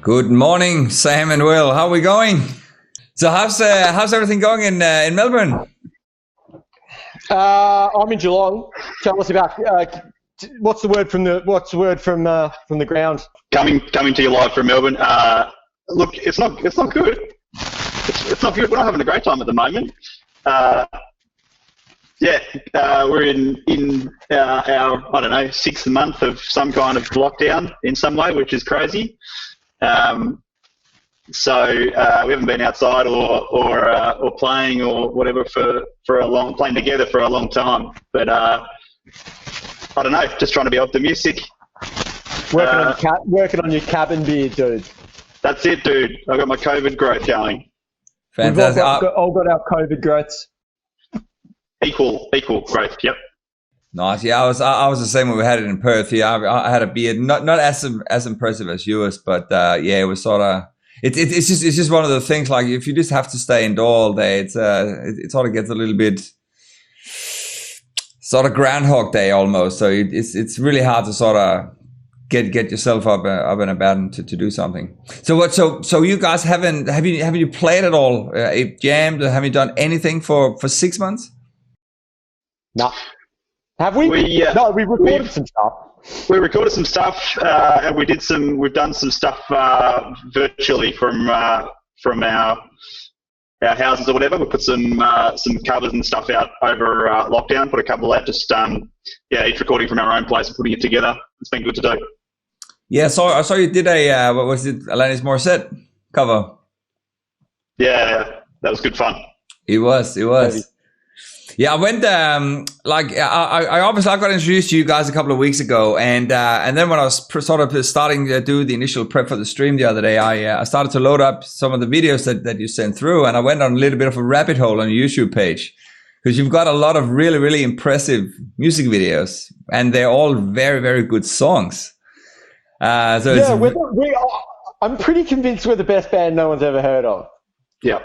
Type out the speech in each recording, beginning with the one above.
Good morning, Sam and Will. How are we going? So how's everything going in Melbourne? I'm in Geelong. Tell us about what's the word from the ground? Coming to you live from Melbourne. Look, it's not good. It's not good. We're not having a great time at the moment. We're in our sixth month of some kind of lockdown in some way, which is crazy. So we haven't been outside or playing or whatever playing together for a long time. But I don't know, just trying to be optimistic. Working on your cabin beard, dude. That's it, dude. I've got my COVID growth going. Fantastic. We've all got our COVID growths. Equal growth. Yep. Nice. Yeah, I was the same when we had it in Perth. Yeah, I had a beard, not as impressive as yours, but it was sort of. It's just one of the things. Like if you just have to stay indoor all day, it sort of gets a little bit sort of Groundhog Day almost. So it's really hard to sort of get yourself up and about and to do something. So you guys have you played at all? Jammed? Have you done anything for 6 months? No. Have we? We recorded some stuff. We recorded some stuff, and we've done some stuff virtually from our houses or whatever. We put some covers and stuff out over lockdown. Put a couple out, just each recording from our own place and putting it together. It's been good to do. Yeah, so I saw you did a what was it? Alanis Morissette cover. Yeah, that was good fun. It was. Maybe. Yeah, I went. I obviously got introduced to you guys a couple of weeks ago, and then when I was sort of starting to do the initial prep for the stream the other day, I started to load up some of the videos that you sent through, and I went on a little bit of a rabbit hole on your YouTube page because you've got a lot of really, really impressive music videos, and they're all very, very good songs. I'm pretty convinced we're the best band no one's ever heard of. Yeah.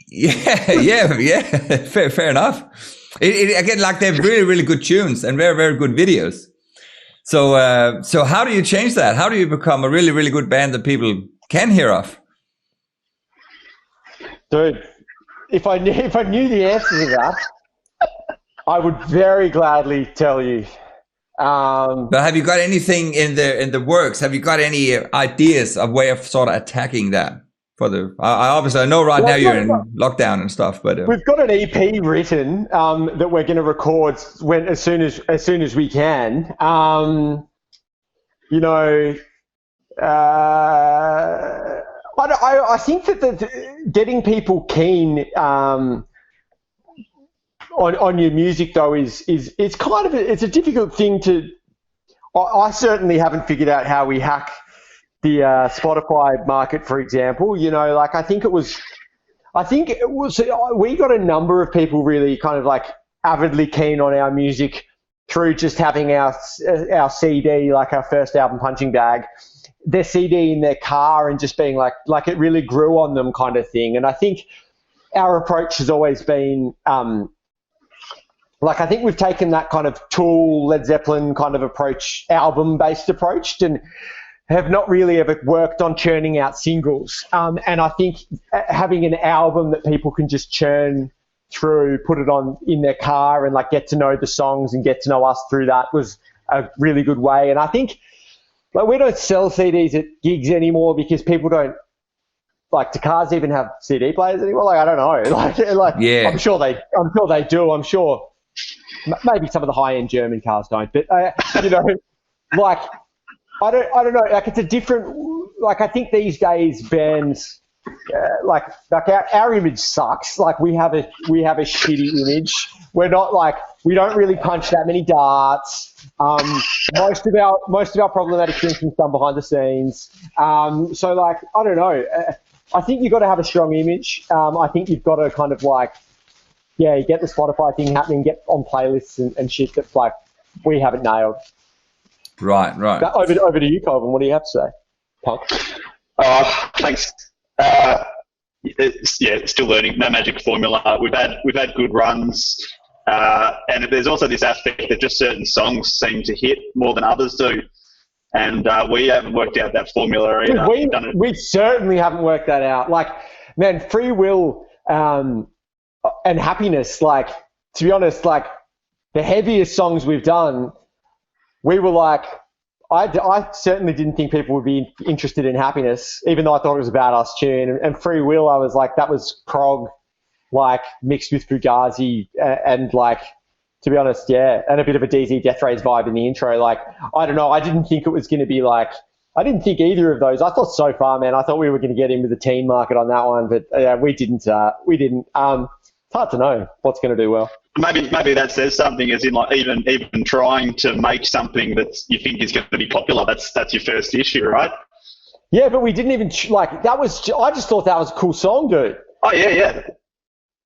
Yeah. Fair enough. Again, like they're really, really good tunes and very, very good videos. So how do you change that? How do you become a really, really good band that people can hear of? Dude, if I knew the answer to that, I would very gladly tell you. But have you got anything in the works? Have you got any ideas of way of sort of attacking that? I know right now you're in lockdown and stuff, but we've got an EP written that we're going to record as soon as we can. I think that getting people keen on your music though is it's a difficult thing to. I certainly haven't figured out how we hack the Spotify market, for example. I think it was we got a number of people really kind of like avidly keen on our music through just having our CD, like our first album, Punching Bag, their CD in their car and just being like it really grew on them kind of thing. And I think our approach has always been I think we've taken that kind of Tool, Led Zeppelin kind of approach, album-based approach, and have not really ever worked on churning out singles. And I think having an album that people can just churn through, put it on in their car and like get to know the songs and get to know us through that was a really good way. And I think we don't sell CDs at gigs anymore because people don't, do cars even have CD players anymore? I don't know. Yeah. I'm sure they do. I'm sure maybe some of the high-end German cars don't, but I don't know. It's a different. I think these days bands, our image sucks. We have a shitty image. We're not we don't really punch that many darts. Most of our problematic things are done behind the scenes. I don't know. I think you've got to have a strong image. I think you've got to kind of you get the Spotify thing happening, get on playlists and shit that's we haven't nailed. Right. Over to you, Colvin. What do you have to say, Punk? Thanks. Still learning. No magic formula. We've had good runs, and there's also this aspect that just certain songs seem to hit more than others do. And we haven't worked out that formula either. We certainly haven't worked that out. Like, man, Free Will and Happiness, like, to be honest, like, the heaviest songs we've done, we were like, I certainly didn't think people would be interested in Happiness, even though I thought it was a badass tune. And Free Will, I was like, that was prog, like, mixed with Fugazi, and like, to be honest, yeah, and a bit of a DZ Death Rays vibe in the intro. Like, I don't know, I didn't think it was going to be like, I didn't think either of those. I thought so far, man, I thought we were going to get into the teen market on that one, but we didn't. It's hard to know what's going to do well. Maybe that says something, as in, like, even trying to make something that you think is going to be popular. That's your first issue, right? Yeah, but we didn't even like that. I just thought that was a cool song, dude. Oh yeah,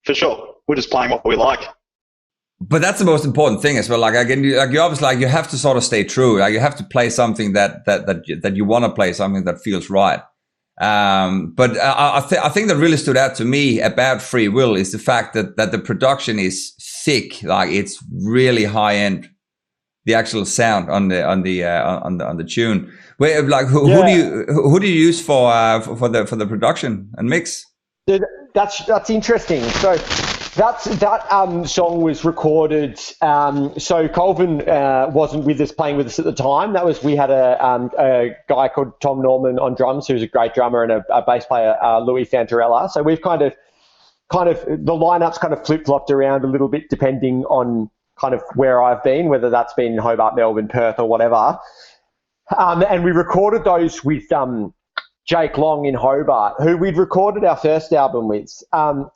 for sure. We're just playing what we like. But that's the most important thing as well. Like, again, you obviously, like, you have to sort of stay true. Like, you have to play something that you want to play, something that feels right. But I think that really stood out to me about Free Will is the fact that the production is thick. Like, it's really high end. The actual sound on the tune. Where, like, who do you use for the production and mix? Dude, that's interesting. So that song was recorded. So Colvin wasn't playing with us at the time. We had a guy called Tom Norman on drums, who's a great drummer, and a bass player, Louis Fantarella. So we've kind of the lineup's kind of flip flopped around a little bit depending on kind of where I've been, whether that's been in Hobart, Melbourne, Perth, or whatever. And we recorded those with Jake Long in Hobart, who we'd recorded our first album with.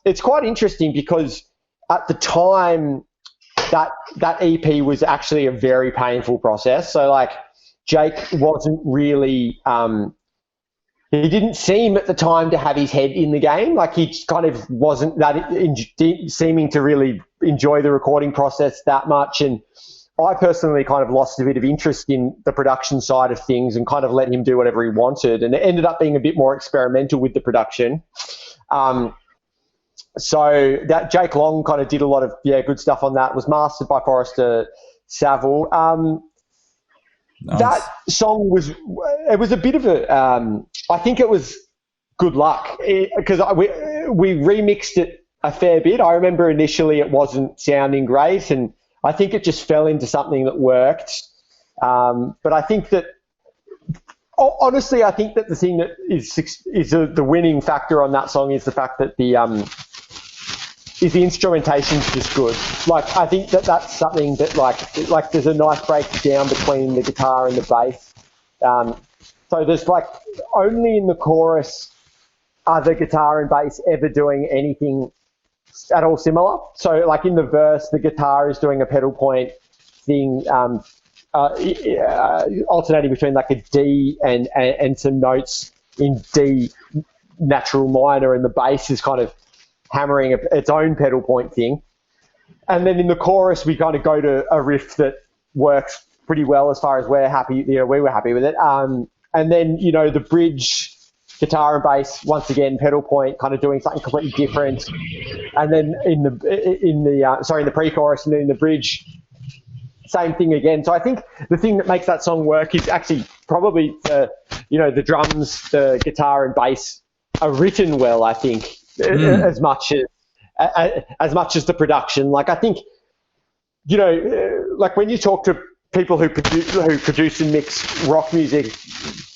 It's quite interesting because at the time that EP was actually a very painful process. So, like, Jake wasn't really, he didn't seem at the time to have his head in the game. Like, he kind of wasn't that seeming to really enjoy the recording process that much. And I personally kind of lost a bit of interest in the production side of things and kind of let him do whatever he wanted. And it ended up being a bit more experimental with the production. So that Jake Long kind of did a lot of good stuff on that. It was mastered by Forrester Saville. Nice. That song was a bit of a, I think it was good luck because we remixed it a fair bit. I remember initially it wasn't sounding great, and I think it just fell into something that worked. But I think that, honestly, I think that the thing that is the winning factor on that song is the fact that the instrumentation's just good. Like, I think that's something that like there's a nice breakdown between the guitar and the bass. So there's like only in the chorus are the guitar and bass ever doing anything at all similar. So, like, in the verse, the guitar is doing a pedal point thing, alternating between like a D and some notes in D natural minor, and the bass is kind of hammering its own pedal point thing. And then in the chorus, we kind of go to a riff that works pretty well as far as we were happy with it. And then, the bridge, guitar and bass, once again, pedal point, kind of doing something completely different. And then in the pre-chorus and then in the bridge, same thing again. So I think the thing that makes that song work is actually probably the drums, the guitar and bass are written well, I think, as much as the production. Like, I think, like when you talk to people who produce and mix rock music,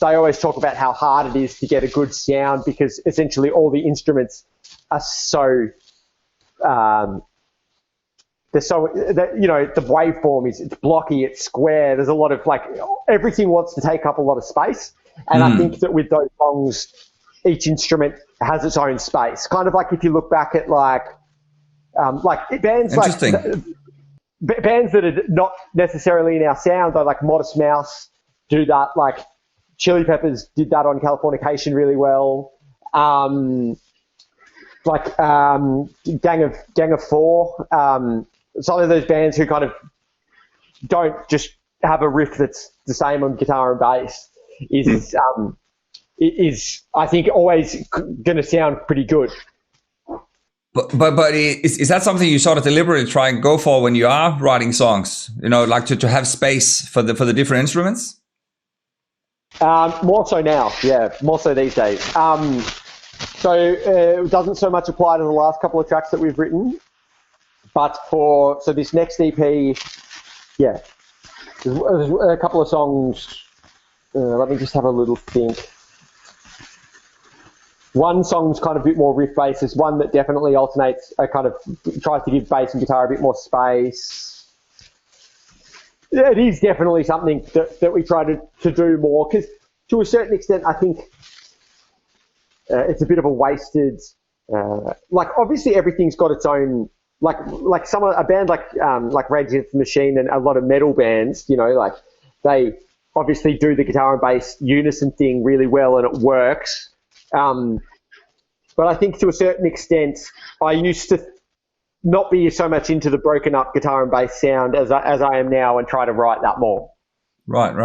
they always talk about how hard it is to get a good sound because essentially all the instruments are so the waveform it's blocky, it's square. There's a lot of everything wants to take up a lot of space, and I think that with those songs, each instrument has its own space. Kind of like if you look back at bands bands that are not necessarily in our sound, though, like Modest Mouse do that. Like Chili Peppers did that on Californication really well. Gang of Four. Some of those bands who kind of don't just have a riff that's the same on guitar and bass is I think always going to sound pretty good. But is that something you sort of deliberately try and go for when you are writing songs? To have space for the different instruments? More so now, yeah, more so these days. So it doesn't so much apply to the last couple of tracks that we've written, but so this next EP, yeah, there's a couple of songs. Let me just have a little think. One song's kind of a bit more riff based. There's one that definitely alternates, kind of tries to give bass and guitar a bit more space. Yeah, it is definitely something that we try to do more, because to a certain extent, I think it's a bit of a wasted. Like obviously everything's got its own. Like a band like Rage Against the Machine and a lot of metal bands, like they obviously do the guitar and bass unison thing really well and it works. But I think to a certain extent, I used to not be so much into the broken up guitar and bass sound as I am now, and try to write that more. Right.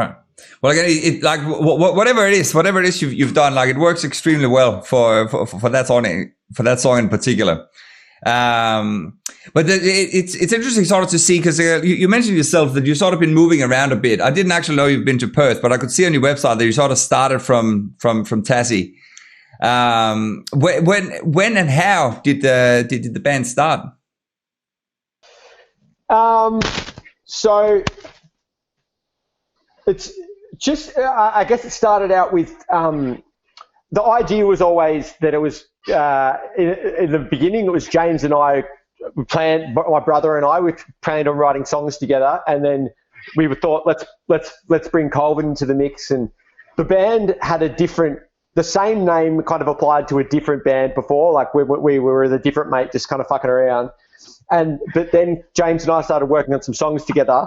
Well, again, like whatever it is you've done, like it works extremely well for that song in particular. But it's interesting sort of to see, because you mentioned yourself that you've sort of been moving around a bit. I didn't actually know you've been to Perth, but I could see on your website that you sort of started from Tassie. When and how did the band start? So it's just, I guess it started out with, the idea was always that it was, in the beginning, it was James and I my brother and I, we planned on writing songs together, and then we thought, let's bring Colvin into the mix. And the band had the same name kind of applied to a different band before, like we were the different mate just kind of fucking around. But then James and I started working on some songs together,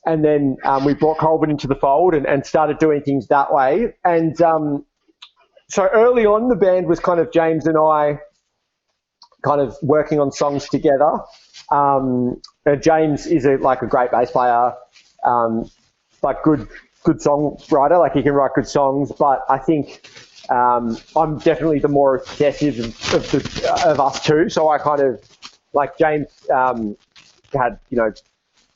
and then we brought Colvin into the fold and started doing things that way. And so early on, the band was kind of James and I kind of working on songs together. James is a great bass player, like good songwriter, like he can write good songs. But I think I'm definitely the more obsessive of us two. So I kind of, like James had,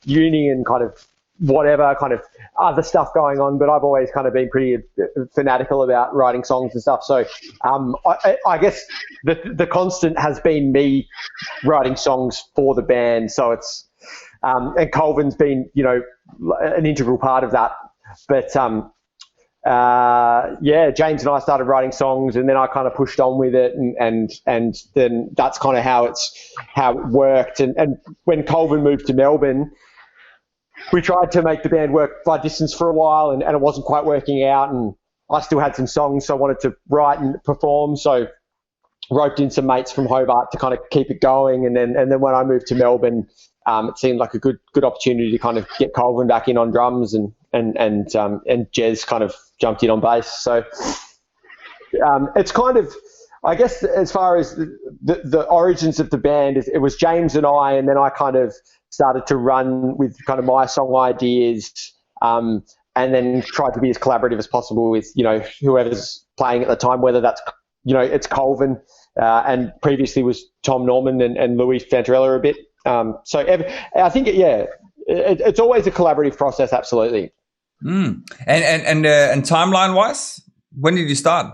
uni and kind of whatever kind of other stuff going on, but I've always kind of been pretty fanatical about writing songs and stuff. So I guess the constant has been me writing songs for the band. So it's and Colvin's been an integral part of that. But James and I started writing songs, and then I kind of pushed on with it, and then that's kind of how it worked. And when Colvin moved to Melbourne, we tried to make the band work by distance for a while, and it wasn't quite working out. And I still had some songs, so I wanted to write and perform. So roped in some mates from Hobart to kind of keep it going. And then when I moved to Melbourne, it seemed like a good opportunity to kind of get Colvin back in on drums, and Jez kind of jumped in on bass. So it's kind of, I guess, as far as the origins of the band, it was James and I, and then I kind of started to run with kind of my song ideas, and then tried to be as collaborative as possible with, whoever's playing at the time, whether that's, it's Colvin, and previously was Tom Norman and Louis Fantarella a bit. I think, it's always a collaborative process, absolutely. And timeline wise, when did you start?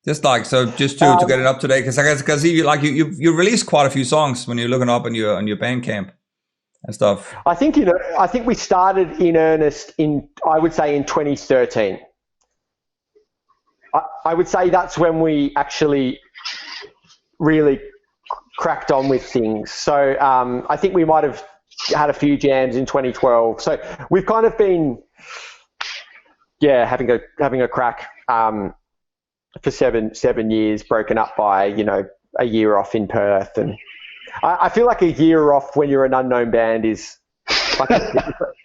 Just to get it up to date, because you released quite a few songs when you're looking up on your Bandcamp and stuff. I think we started in earnest I would say in 2013. I would say that's when we actually really cracked on with things. So I think we might have had a few jams in 2012. So we've kind of been having a crack for seven years, broken up by a year off in Perth. And I feel like a year off when you're an unknown band is like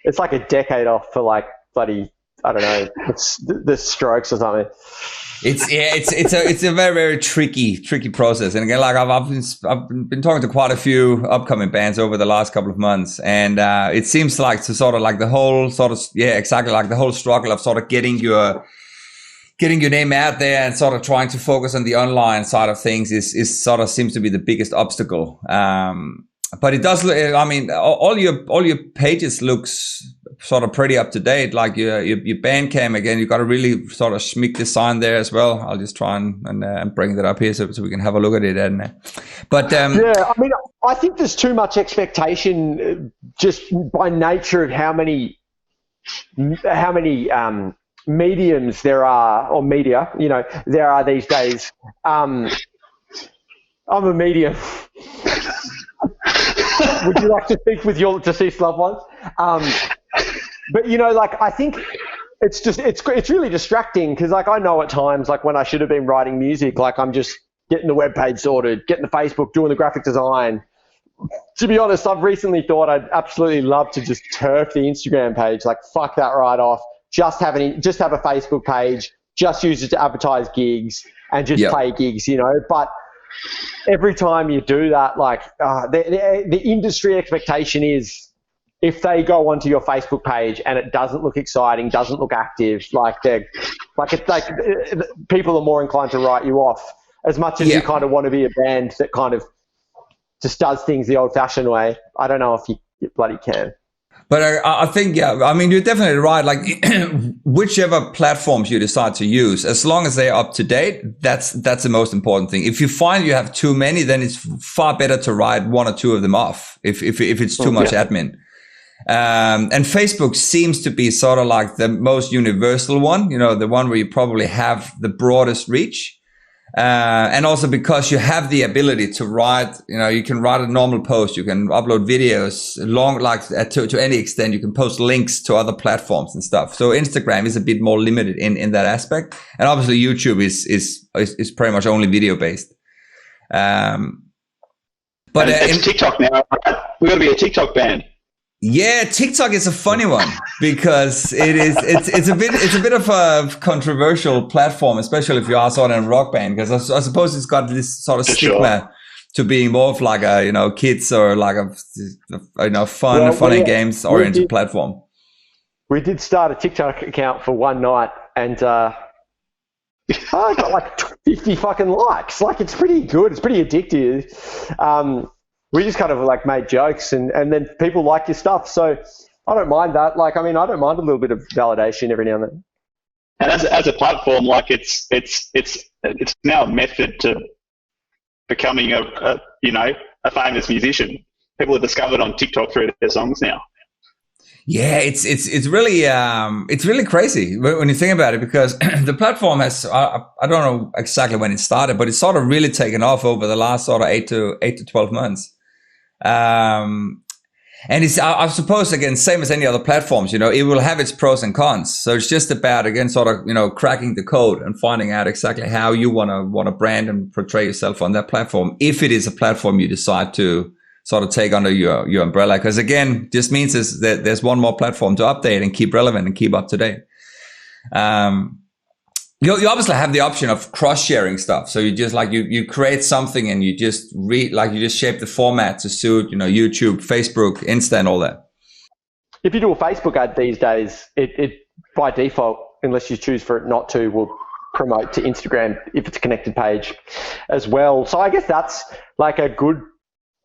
it's like a decade off for like bloody, I don't know, the Strokes or something. It's a very, very tricky process. And again, like I've been talking to quite a few upcoming bands over the last couple of months, and it seems like the whole struggle of sort of getting your name out there and sort of trying to focus on the online side of things is sort of seems to be the biggest obstacle. But it does. I mean, all your pages looks sort of pretty up to date. Like your Bandcamp again, you got a really sort of schmick design there as well. I'll just try and bring that up here so we can have a look at it. But yeah, I mean, I think there's too much expectation just by nature of how many mediums there are, or media, there are these days. I'm a medium. Would you like to speak with your deceased loved ones? But I think it's really distracting, because I know at times, when I should have been writing music, I'm just getting the webpage sorted, getting the Facebook, doing the graphic design. To be honest, I've recently thought I'd absolutely love to just turf the Instagram page, fuck that right off. Just have a Facebook page, just use it to advertise gigs and just play gigs, But every time you do that, the industry expectation is, if they go onto your Facebook page and it doesn't look exciting, doesn't look active, people are more inclined to write you off, as much as you kind of want to be a band that kind of just does things the old-fashioned way. I don't know if you bloody can. But I think, I mean, you're definitely right. Whichever platforms you decide to use, as long as they're up to date, that's the most important thing. If you find you have too many, then it's far better to write one or two of them off if it's too much admin. And Facebook seems to be sort of like the most universal one, the one where you probably have the broadest reach. And also because you have the ability to write, you can write a normal post, you can upload videos to any extent, you can post links to other platforms and stuff. So Instagram is a bit more limited in that aspect. And obviously YouTube is pretty much only video based. But it's TikTok now, right? We've got to be a TikTok band. Yeah, TikTok is a funny one because it's a bit of a controversial platform, especially if you are sort of a rock band, because I suppose it's got this sort of stigma to being more of a kids or a fun and games oriented platform. We did start a TikTok account for one night, and I got 50 fucking likes. It's pretty good. It's pretty addictive. We just kind of made jokes, and then people like your stuff. So I don't mind that. I don't mind a little bit of validation every now and then. And as a platform, it's now a method to becoming a famous musician. People are discovered on TikTok through their songs now. Yeah, it's really crazy when you think about it, because the platform has, I don't know exactly when it started, but it's sort of really taken off over the last sort of 8 to 12 months. And it's, I suppose, again, same as any other platforms, it will have its pros and cons. So it's just about, again, sort of, cracking the code and finding out exactly how you want to brand and portray yourself on that platform, if it is a platform you decide to sort of take under your umbrella. Because again, just means is that there's one more platform to update and keep relevant and keep up to date. You obviously have the option of cross-sharing stuff. So you just you create something and you just you just shape the format to suit, YouTube, Facebook, Insta, and all that. If you do a Facebook ad these days, it by default, unless you choose for it not to, will promote to Instagram if it's a connected page as well. So I guess that's a good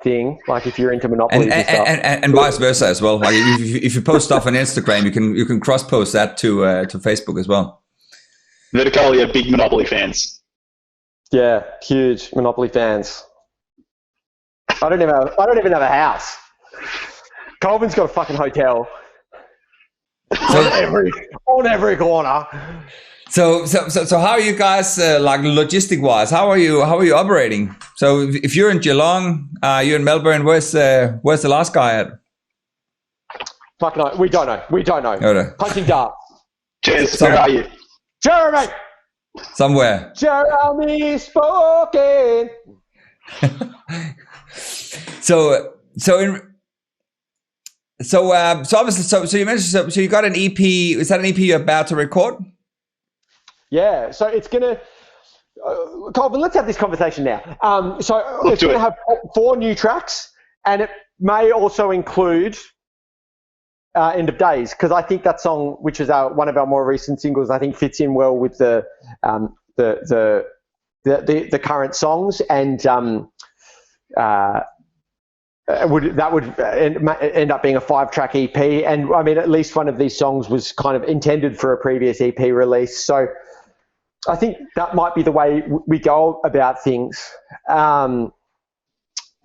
thing, if you're into monopolies and stuff. And vice versa as well. If you post stuff on Instagram, you can cross-post that to Facebook as well. Verticoli are big Monopoly fans. Yeah, huge Monopoly fans. I don't even have a house. Colvin's got a fucking hotel on every corner. So how are you guys logistic wise? How are you operating? So if you're in Geelong, you're in Melbourne. Where's the last guy at? Fucking no, we don't know. Okay. Hunting dart. Cheers. Where are you? Jeremy. Somewhere. Jeremy spoken. So obviously, so you mentioned, so you got an EP. Is that an EP you're about to record? Yeah. So it's gonna. Colvin, let's have this conversation now. So it's gonna have 4 new tracks, and it may also include End of Days, because I think that song, which is one of our more recent singles, I think fits in well with the current songs, and would end up being a 5-track EP. And I mean, at least one of these songs was kind of intended for a previous EP release. So I think that might be the way we go about things. And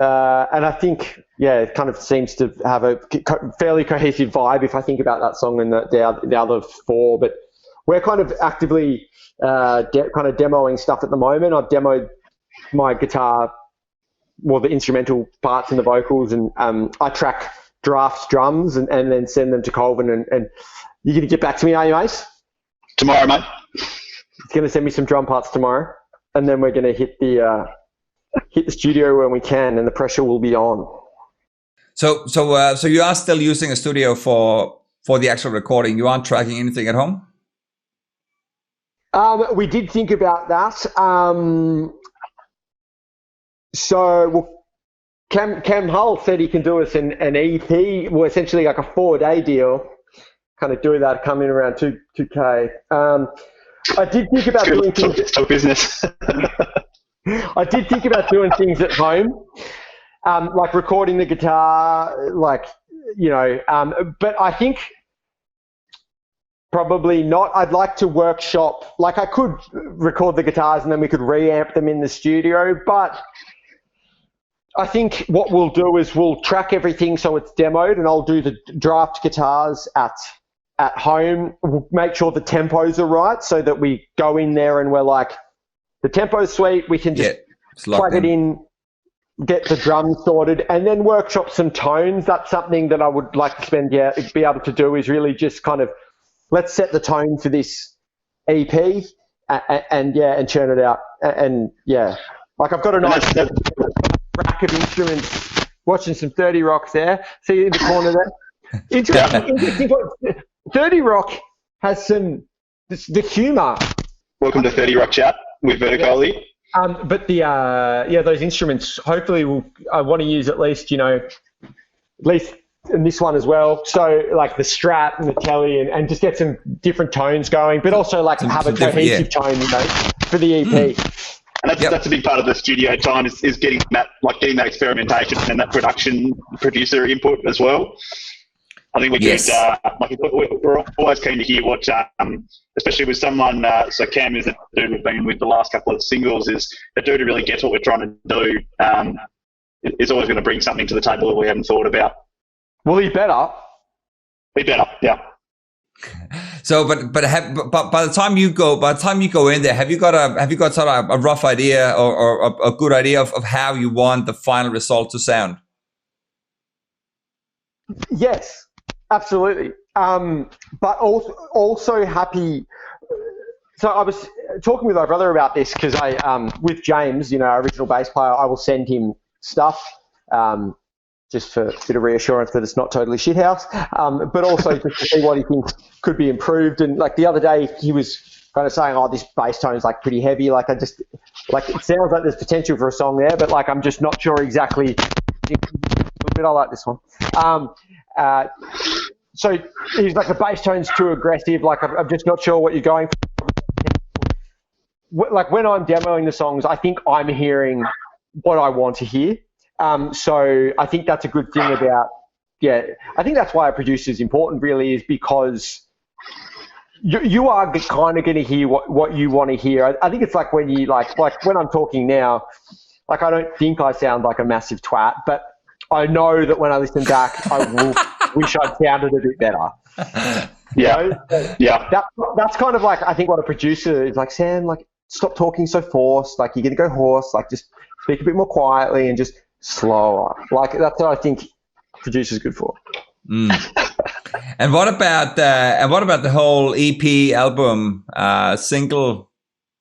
I think, it kind of seems to have a fairly cohesive vibe if I think about that song and the other 4. But we're kind of actively kind of demoing stuff at the moment. I've demoed my guitar, the instrumental parts and the vocals, and I track drafts drums and then send them to Colvin. And you're going to get back to me, are you, mate? Tomorrow, mate. He's going to send me some drum parts tomorrow, and then we're going to hit the studio when we can, and the pressure will be on. So you are still using a studio for the actual recording. You aren't tracking anything at home? We did think about that. Cam Hull said he can do us an EP, essentially like a 4-day deal. Kind of do that, come in around 2K. I did think about doing things. It's business. I did think about doing things at home, like recording the guitar, but I think probably not. I'd like to workshop, like I could record the guitars and then we could reamp them in the studio, but I think what we'll do is we'll track everything so it's demoed, and I'll do the draft guitars at home. We'll make sure the tempos are right so that we go in there and we're like, the tempo's sweet, we can just plug it in, get the drums sorted, and then workshop some tones. That's something that I would like to be able to do, is really just kind of, let's set the tone for this EP and churn it out. Like I've got a nice rack of instruments, watching some 30 Rock there. See in the corner there? Interesting. 30 Rock has the humour. Welcome to 30 Rock Chat with Verticoli. But those instruments, hopefully I want to use at least in this one as well. So like the Strat and the Telly and just get some different tones going, but also like have a cohesive tone, for the EP. And that's a big part of the studio time is getting that experimentation and that producer input as well. I think we we're always keen to hear what, especially with someone, so Cam is a dude we've been with the last couple of singles, is a dude who really gets what we're trying to do, is always going to bring something to the table that we haven't thought about. Well, he better. Yeah. So, but by the time you go in there, have you got sort of a rough idea or a good idea of how you want the final result to sound? Yes, absolutely. But also happy. So I was talking with my brother about this because with James, our original bass player, I will send him stuff. Just for a bit of reassurance that it's not totally shithouse, but also just to see what he thinks could be improved. And like the other day, he was kind of saying, "Oh, this bass tone's like pretty heavy. Like it sounds like there's potential for a song there, but like I'm just not sure exactly." But I like this one. So he's like, the bass tone's too aggressive. Like I'm just not sure what you're going for. Like when I'm demoing the songs, I think I'm hearing what I want to hear. So I think that's a good thing about, I think that's why a producer is important really, is because you are kind of going to hear what you want to hear. I think it's like when you like when I'm talking now, like I don't think I sound like a massive twat, but I know that when I listen back, I will wish I'd sounded a bit better. That's kind of like, I think what a producer is like, Sam, like stop talking so forced, like you're going to go hoarse, like just speak a bit more quietly and just slower. Like that's what I think producers are good for. And what about the whole EP album single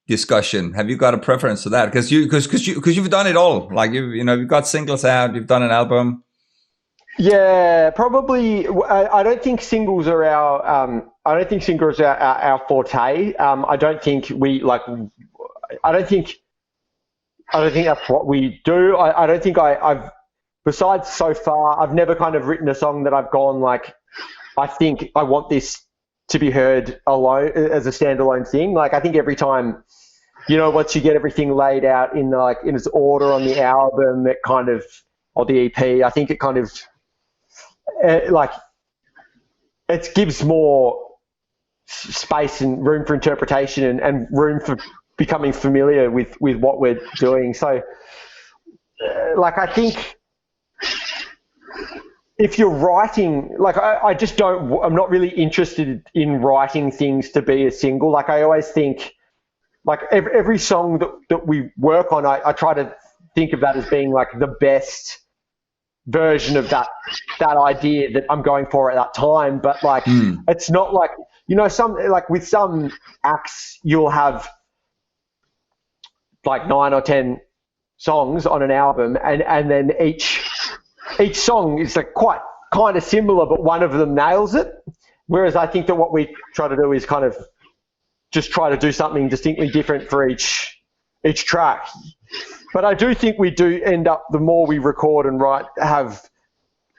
discussion? Have you got a preference to that? Because you've done it all. Like you've got singles out, you've done an album. Yeah, probably. I don't think singles are our. I don't think singles are our forte. I don't think that's what we do. I don't think I've, besides so far, I've never kind of written a song that I've gone like, I think I want this to be heard alone as a standalone thing. Like I think every time, once you get everything laid out in its order on the album, it kind of, or the EP. I think it kind of like it gives more space and room for interpretation and room for becoming familiar with what we're doing. So like I think if you're writing, like I'm not really interested in writing things to be a single. Like I always think, like every song that we work on, I try to think of that as being like the best version of that idea that I'm going for at that time. But like, it's not like, some, like with some acts, you'll have like 9 or 10 songs on an album, and then each song is like quite kind of similar, but one of them nails it. Whereas I think that what we try to do is kind of just try to do something distinctly different for each track. But I do think we do end up, the more we record and write, have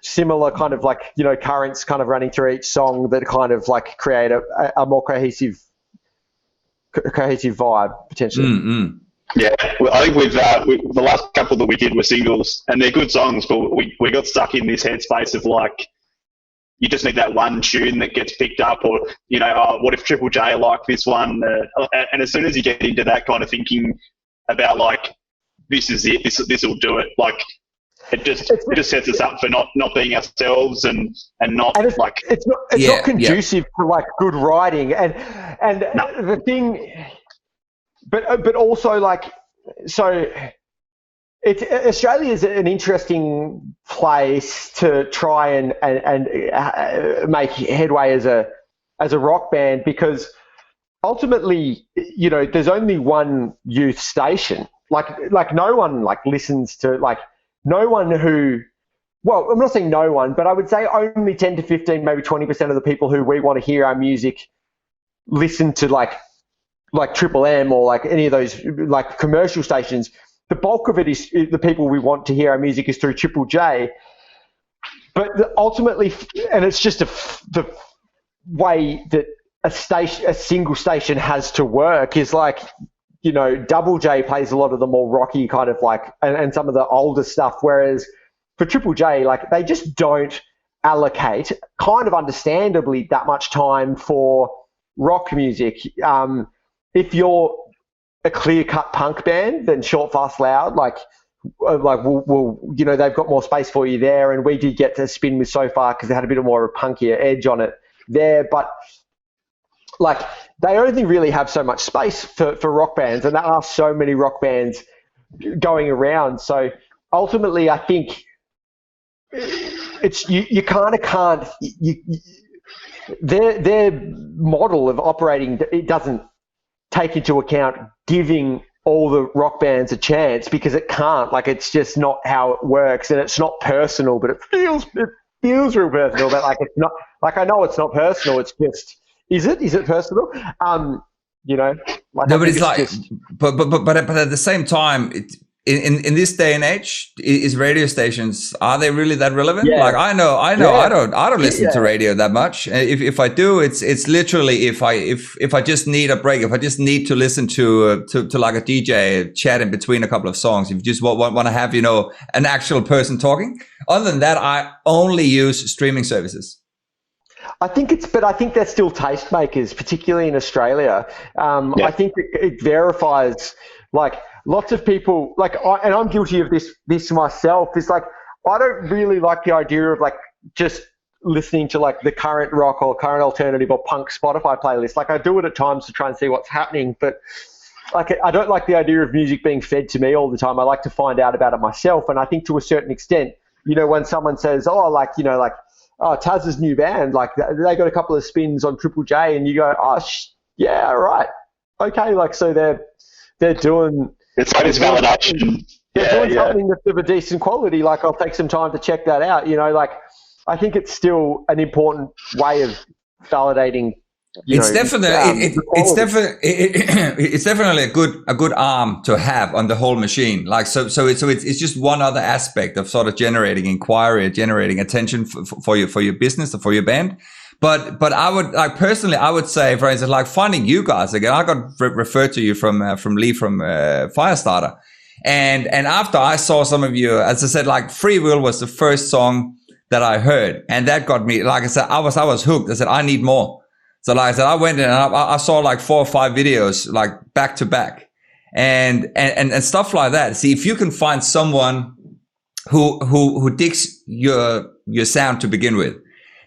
similar kind of like, currents kind of running through each song that kind of like create a more cohesive vibe potentially. Mm-hmm. Yeah, well, I think with the last couple that we did were singles, and they're good songs, but we got stuck in this headspace of like, you just need that one tune that gets picked up, or what if Triple J liked this one? And as soon as you get into that kind of thinking about like, this is it, this will do it. Like, it just sets us up for not being ourselves and not and like it's not conducive to like good writing and no. The thing. But also like, so Australia is an interesting place to try and make headway as a rock band, because ultimately, there's only one youth station. Like no one like listens to, like no one who, well, I'm not saying no one, but I would say only 10 to 15, maybe 20% of the people who we want to hear our music listen to like Triple M or like any of those like commercial stations. The bulk of it is the people we want to hear our music is through Triple J. But ultimately, and it's just the way that a single station has to work is like, Double J plays a lot of the more rocky kind of like, and some of the older stuff. Whereas for Triple J, like they just don't allocate, kind of understandably, that much time for rock music. If you're a clear-cut punk band, then Short, Fast, Loud, we'll they've got more space for you there. And we did get to spin with So Far because they had a bit more of a punkier edge on it there. But like they only really have so much space for rock bands, and there are so many rock bands going around. So ultimately, I think it's you kind of can't. Their model of operating, it doesn't take into account giving all the rock bands a chance, because it can't. Like, it's just not how it works, and it's not personal, but it feels real personal. But like, it's not, like, I know it's not personal. It's just, is it personal? Like, no, but it's like, but at the same time, in this day and age, is radio stations, are they really that relevant? Yeah. Like I know, Yeah. I don't listen to radio that much. If I do, it's literally if I just need a break, if I just need to listen to like a DJ chat in between a couple of songs, if you just want to have an actual person talking. Other than that, I only use streaming services. I think they're still tastemakers, particularly in Australia. I think it verifies, like, lots of people, like, and I'm guilty of this myself, is like, I don't really like the idea of like just listening to like the current rock or current alternative or punk Spotify playlist. Like, I do it at times to try and see what's happening, but like, I don't like the idea of music being fed to me all the time. I like to find out about it myself. And I think to a certain extent, when someone says, oh, Taz's new band, like they got a couple of spins on Triple J, and you go, oh, yeah, right. Okay. Like, so they're doing, it's like this validation. They're doing something that's of a decent quality. Like, I'll take some time to check that out. Like, I think it's still an important way of validating. It's definitely a good arm to have on the whole machine. Like, so it's just one other aspect of sort of generating inquiry, generating attention for your business or for your band. But I would, like, personally, I would say, for instance, like finding you guys again. I got referred to you from Lee from Firestarter, And after I saw some of you, as I said, like Free Will was the first song that I heard, and that got me, like I said, I was hooked. I said, I need more. So like I said, I went in and I saw like 4 or 5 videos, like back to back, and stuff like that. See, if you can find someone who digs your sound to begin with,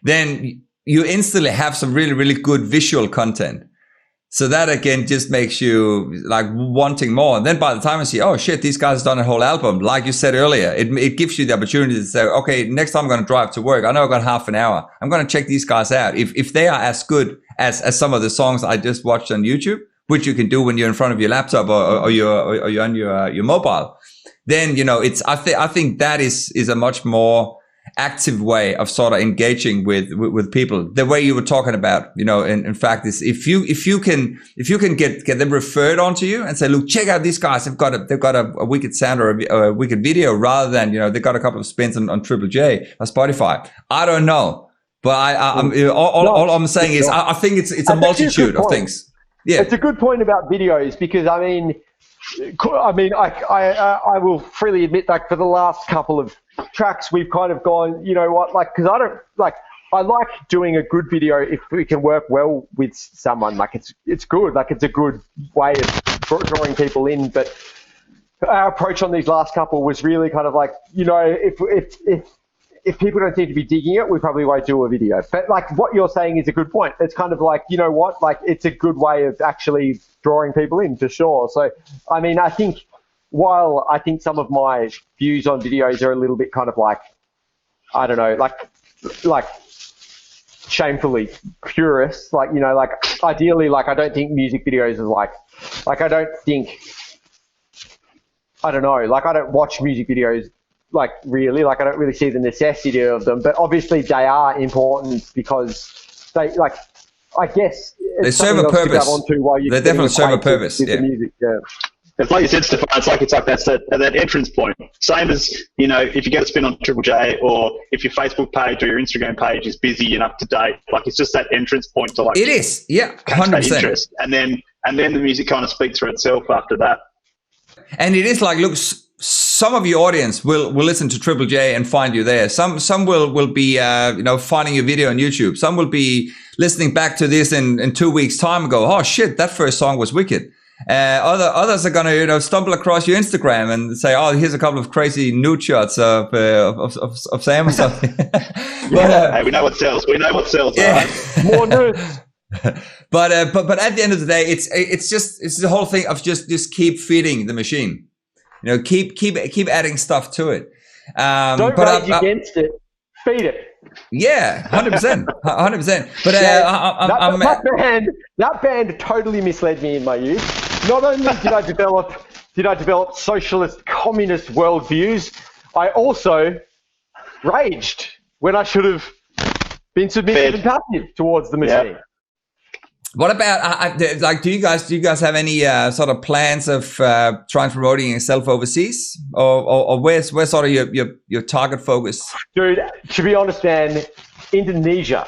then you instantly have some really, really good visual content. So that again just makes you like wanting more. And then by the time I see, oh shit, these guys have done a whole album, like you said earlier, it gives you the opportunity to say, okay, next time I'm going to drive to work, I know I've got half an hour, I'm going to check these guys out. If they are as good as some of the songs I just watched on YouTube, which you can do when you're in front of your laptop or you're on your mobile, then, you know, I think that is a much more active way of sort of engaging with people. The way you were talking about, you know, in fact, is if you can get them referred onto you and say, look, check out these guys. They've got a wicked sound or a wicked video, rather than, you know, they've got a couple of spins on Triple J or Spotify. I don't know, but all I'm saying is I think it's a multitude of things. Yeah, it's a good point about videos, because I mean, I will freely admit, like, for the last couple of tracks, we've kind of gone, you know what, like, because I like doing a good video if we can work well with someone. Like, it's good, like, it's a good way of drawing people in. But our approach on these last couple was really kind of like, you know, if people don't seem to be digging it, we probably won't do a video. But like what you're saying is a good point. It's kind of like, you know what, like, it's a good way of actually drawing people in, for sure. So, I mean, I think while I think some of my views on videos are a little bit kind of like, I don't know, like shamefully purist, like, you know, like ideally, like, I don't think music videos are like I don't watch music videos like really, like, I don't really see the necessity of them, but obviously they are important because they, like, I guess they serve a purpose. They definitely serve a purpose. Yeah. The music, yeah. It's like you said, Stefan, it's like that's that entrance point. Same as, you know, if you get a spin on Triple J, or if your Facebook page or your Instagram page is busy and up to date, like, it's just that entrance point to, like, it is, yeah, 100%. And then the music kind of speaks for itself after that. And it is like, look, some of your audience will listen to Triple J and find you there. Some will be you know, finding your video on YouTube. Some will be listening back to this in 2 weeks' time and go, oh shit, that first song was wicked. Others are gonna, you know, stumble across your Instagram and say, oh, here's a couple of crazy nude shots of Sam or something. Hey, we know what sells. Yeah. Right? More nudes. But at the end of the day, it's the whole thing of just keep feeding the machine. You know, keep adding stuff to it. Don't rage against it. Feed it. Yeah, 100%, 100%. But that band totally misled me in my youth. Not only did I develop socialist, communist worldviews, I also raged when I should have been submissive and passive towards the machine. Yeah. What about like? Do you guys have any sort of plans of trying promoting yourself overseas, or where's sort of your target focus? Dude, to be honest, man, Indonesia.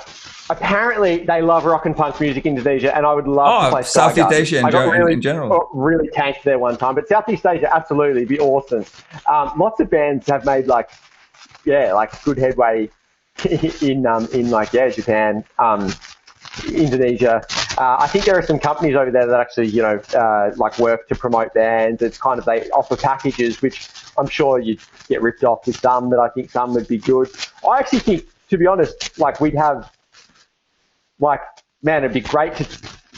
Apparently, they love rock and punk music in Indonesia, and I would love to play Southeast Asia in general. Really tanked there one time, but Southeast Asia, absolutely, be awesome. Lots of bands have made like good headway in Japan. Indonesia. I think there are some companies over there that actually, you know, like work to promote bands. It's kind of, they offer packages, which I'm sure you'd get ripped off with some, but I think some would be good. I actually think, to be honest, like, we'd have, like, man, it'd be great to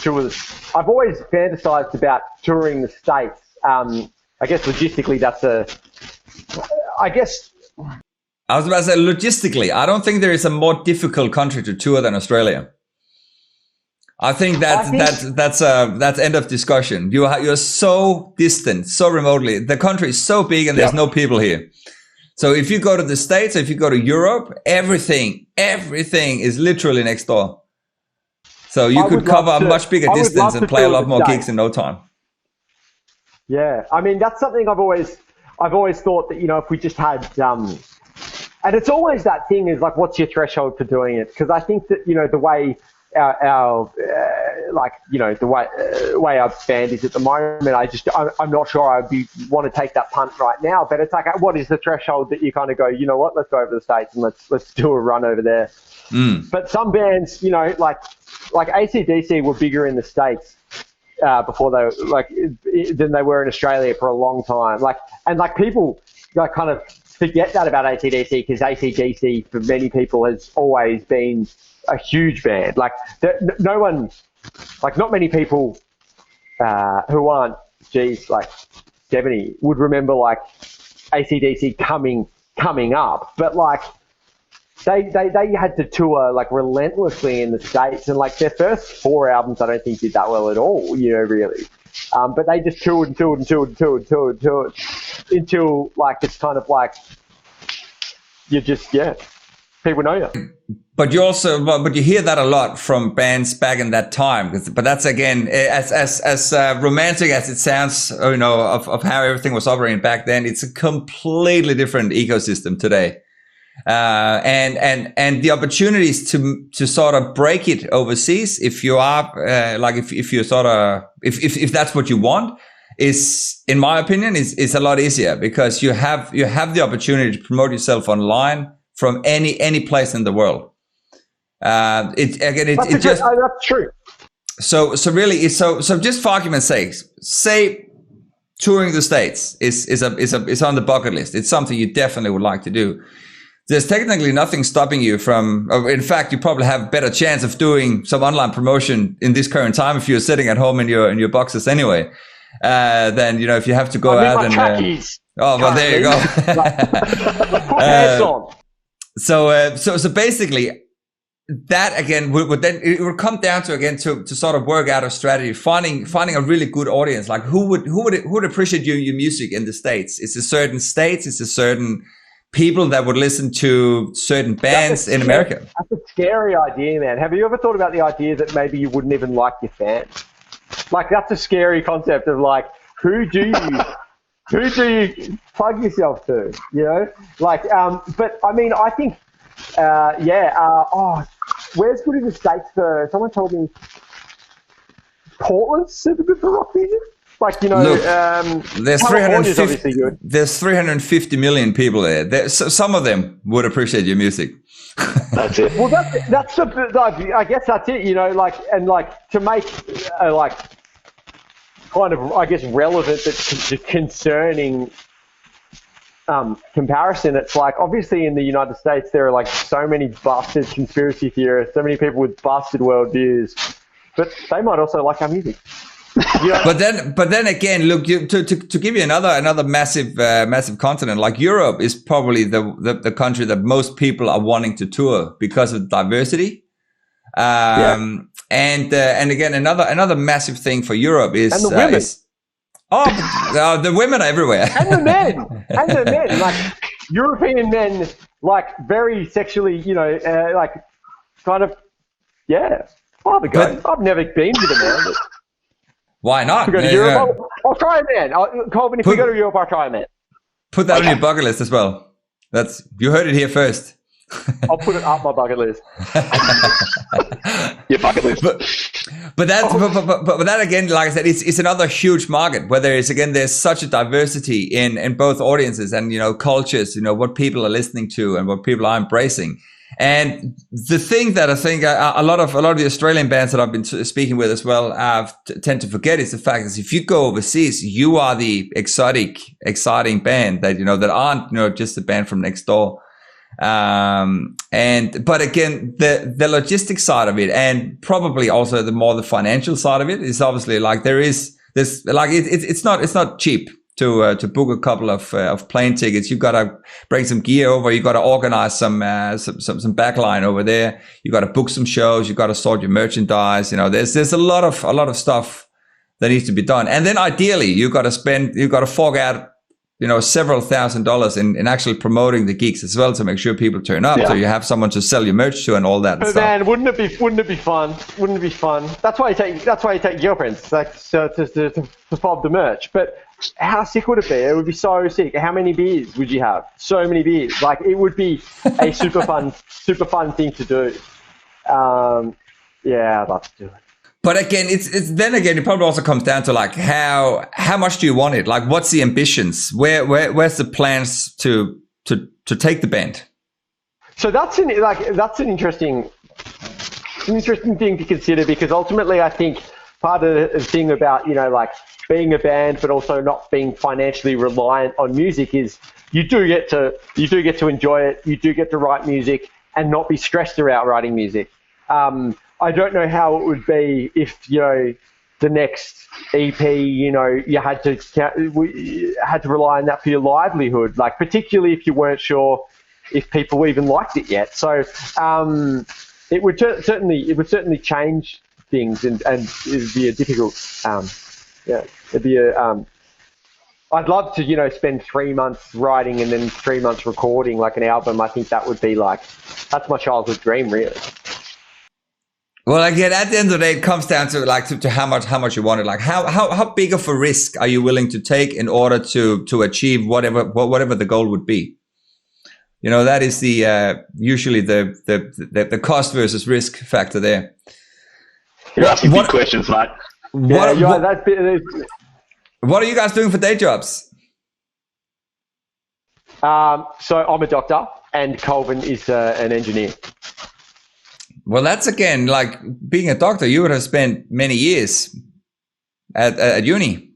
tour. I've always fantasized about touring the States. I guess logistically I was about to say, logistically, I don't think there is a more difficult country to tour than Australia. I think that's end of discussion. You're so distant, so remotely. The country is so big and there's no people here. So if you go to the States, or if you go to Europe, everything is literally next door. So you could cover a much bigger distance and play a lot more gigs in no time. Yeah, I mean, that's something I've always thought that, you know, if we just had, and it's always that thing is like, what's your threshold for doing it? Because I think that, you know, the way our like, you know, the way our band is at the moment, I'm not sure I'd want to take that punt right now. But it's like, what is the threshold that you kind of go, you know what, let's go over to the States and let's do a run over there. But some bands, you know, like AC/DC were bigger in the States before than they were in Australia for a long time. And people like kind of forget that about AC/DC, because AC/DC for many people has always been a huge band. Like not many people who aren't like 70 would remember like AC/DC coming up, but like they had to tour like relentlessly in the States, and like their first 4 albums I don't think did that well at all, you know, really. But they just toured until like it's kind of like you just people know you. But you also, but you hear that a lot from bands back in that time. But that's again, as romantic as it sounds, you know, of how everything was operating back then. It's a completely different ecosystem today, and the opportunities to sort of break it overseas, if you are if you sort of if that's what you want, is, in my opinion, is a lot easier, because you have the opportunity to promote yourself online from any place in the world. That's true. So really, so just for argument's sake, say touring the States is on the bucket list. It's something you definitely would like to do. There's technically nothing stopping you from. In fact, you probably have a better chance of doing some online promotion in this current time if you're sitting at home in your boxes anyway. Then, you know, if you have to go out and well, there you go. Put pants on. So basically, that again would then, it would come down to, again, to sort of work out a strategy, finding a really good audience. Like who would appreciate your music in the States? It's a certain states, it's a certain people that would listen to certain bands in America. That's a scary idea, man. Have you ever thought about the idea that maybe you wouldn't even like your fans? Like, that's a scary concept of like, who do you plug yourself to, you know? Like, but I mean, I think, where's good in the States for, someone told me Portland's super good for rock music. Like, you know, look, there's California's obviously good. There's 350 million people there. So some of them would appreciate your music. That's it. Well, that's I guess that's it, you know, like, and like to make like kind of, I guess, relevant but concerning comparison. It's like, obviously in the United States there are like so many busted conspiracy theorists, so many people with busted worldviews, but they might also like our music. Yeah. But then again, look, to give you another massive continent, like Europe is probably the country that most people are wanting to tour because of diversity. And again, another massive thing for Europe is, and the women. The women are everywhere. And the men, like European men, like very sexually, you know, like kind of, I'll have a go. I've never been with a man, but why not? If we go to Europe, I'll try a man. Colvin, if we go to Europe, I'll try a man. Put that on your bucket list as well. You heard it here first. I'll put it up my bucket list. Your bucket list. But that again, like I said, it's another huge market where there's such a diversity in both audiences and, you know, cultures, you know, what people are listening to and what people are embracing. And the thing that I think a lot of the Australian bands that I've been speaking with as well tend to forget is the fact that if you go overseas, you are the exciting band that, you know, that aren't, you know, just a band from next door. But again, the logistics side of it, and probably also the financial side of it, is obviously like it's not cheap to book a couple of plane tickets. You've got to bring some gear over. You've got to organize some backline over there. You've got to book some shows. You've got to sort your merchandise. You know, there's a lot of stuff that needs to be done. And then ideally, you've got to fork out, you know, several $1,000s in actually promoting the gigs as well to make sure people turn up. So you have someone to sell your merch to and all that. But man, wouldn't it be fun? Wouldn't it be fun? That's why you take girlfriends, like, to fob the merch. But how sick would it be? It would be so sick. How many beers would you have? So many beers. Like, it would be a super fun thing to do. Yeah, I'd love to do it. But again, it's then again, it probably also comes down to like how much do you want it? Like, what's the ambitions? Where's the plans to take the band? So that's an interesting thing to consider, because ultimately I think part of the thing about, like being a band but also not being financially reliant on music is you do get to enjoy it. You do get to write music and not be stressed about writing music. I don't know how it would be if, the next EP, you had to rely on that for your livelihood, like particularly if you weren't sure if people even liked it yet. So it would certainly change things, and it'd be a difficult, it'd be I'd love to, spend 3 months writing and then 3 months recording like an album. I think that would be that's my childhood dream, really. Well, again, at the end of the day, it comes down to to how much you want it. Like how big of a risk are you willing to take in order to achieve whatever the goal would be? That is the usually the cost versus risk factor there. You're asking big questions, mate. What are you guys doing for day jobs? So I'm a doctor, and Colvin is an engineer. Well, that's again, like being a doctor, you would have spent many years at uni.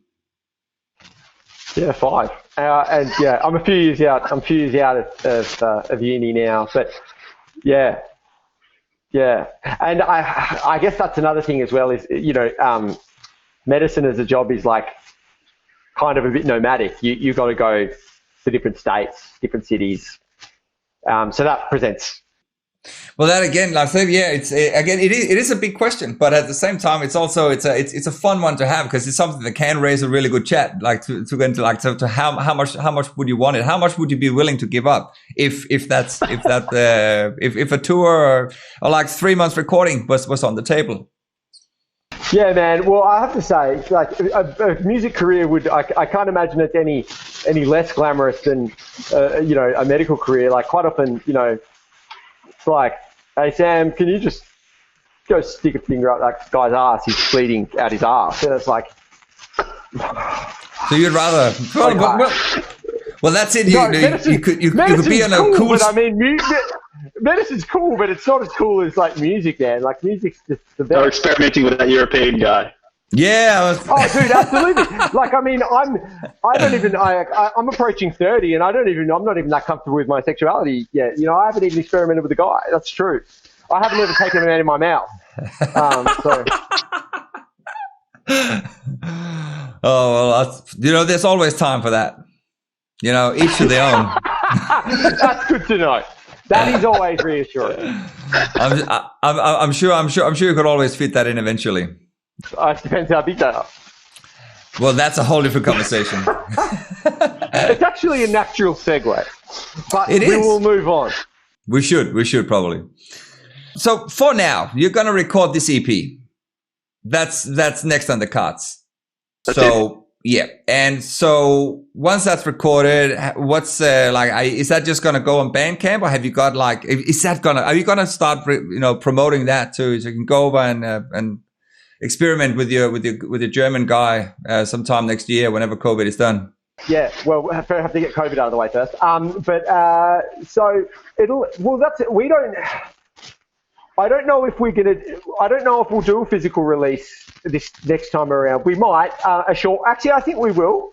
Yeah, 5. And yeah, I'm a few years out. of uni now, but yeah. And I guess that's another thing as well is, medicine as a job is like kind of a bit nomadic. You got to go to different states, different cities. So that presents. Well, that again, like I said, it is a big question, but at the same time, it's also it's a fun one to have, because it's something that can raise a really good chat. Like to how much would you want it? How much would you be willing to give up if a tour or like 3 months recording was on the table? Yeah, man. Well, I have to say, like a music career I can't imagine it's any less glamorous than a medical career. Like quite often, it's like, hey, Sam, can you just go stick a finger up that guy's ass? He's bleeding out his ass. And it's like... So you'd rather... Well, that's it. You could be on a cool... But I mean, medicine's cool, but it's not as cool as like music, man. Like music's just the best. Or experimenting with that European guy. Yeah. Oh, dude, absolutely. Like, I mean, I'm approaching 30, and I'm not even that comfortable with my sexuality yet. I haven't even experimented with a guy. That's true. I haven't ever taken a man in my mouth. So. Oh, well, there's always time for that. Each to their own. That's good to know. That is always reassuring. I'm sure you could always fit that in eventually. It depends how big they are. Well, that's a whole different conversation. It's actually a natural segue, but we will move on. We should probably. So for now, you're going to record this EP. That's next on the cards. Yeah. And so once that's recorded, what's is that just going to go on Bandcamp, or have you got are you going to start, promoting that too, so you can go over and experiment with your German guy sometime next year whenever COVID is done? Yeah, well, I have to get COVID out of the way first. I don't know if we'll do a physical release this next time around. We might, actually, I think we will.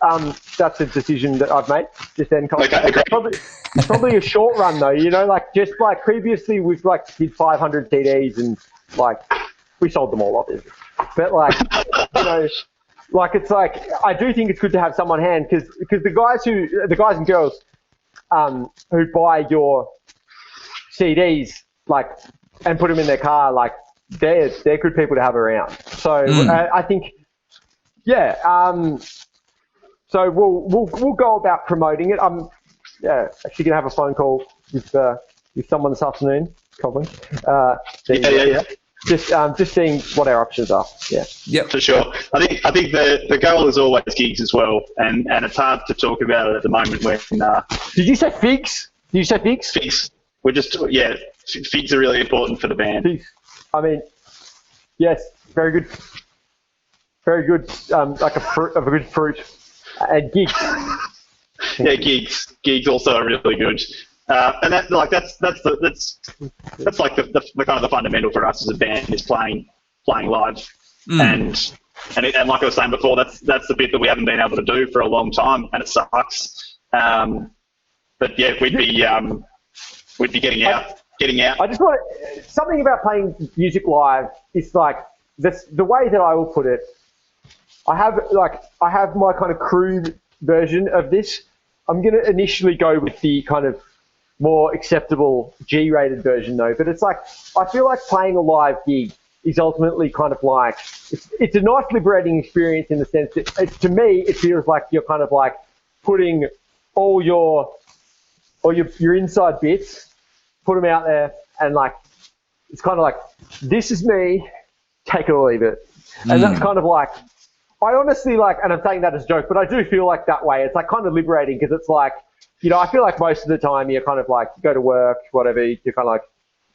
That's a decision that I've made just then. Okay, probably a short run though, just like previously we've did 500 CDs and we sold them all obviously. But it's like, I do think it's good to have some on hand, because the guys and girls who buy your CDs and put them in their car, they're good people to have around. So I think, yeah. So we'll go about promoting it. I'm actually gonna have a phone call with someone this afternoon, Colin. Yeah. Just seeing what our options are. Yeah. Yep, for sure. I think the goal is always gigs as well, and it's hard to talk about it at the moment when. Did you say figs? Figs. We're just figs are really important for the band. Figs. I mean, Yes, very good. Very good. Like a fruit of a good fruit. And gigs. Yeah, gigs also are really good. And that's like the kind of the fundamental for us as a band is playing live. And like I was saying before, that's the bit that we haven't been able to do for a long time, and it sucks. But yeah, we'd be getting out. I just want something about playing music live is like this. The way that I will put it, I have my kind of crude version of this. I'm going to initially go with the kind of more acceptable G-rated version though, but it's like I feel like playing a live gig is ultimately kind of like it's a nice liberating experience in the sense that to me it feels like you're kind of like putting all your inside bits, put them out there, and like it's kind of like this is me, take it or leave it, and that's kind of like I honestly like, and I'm saying that as a joke, but I do feel like that way. It's like kind of liberating because it's like, you know, I feel like most of the time you're kind of like you go to work, whatever, you're kind of like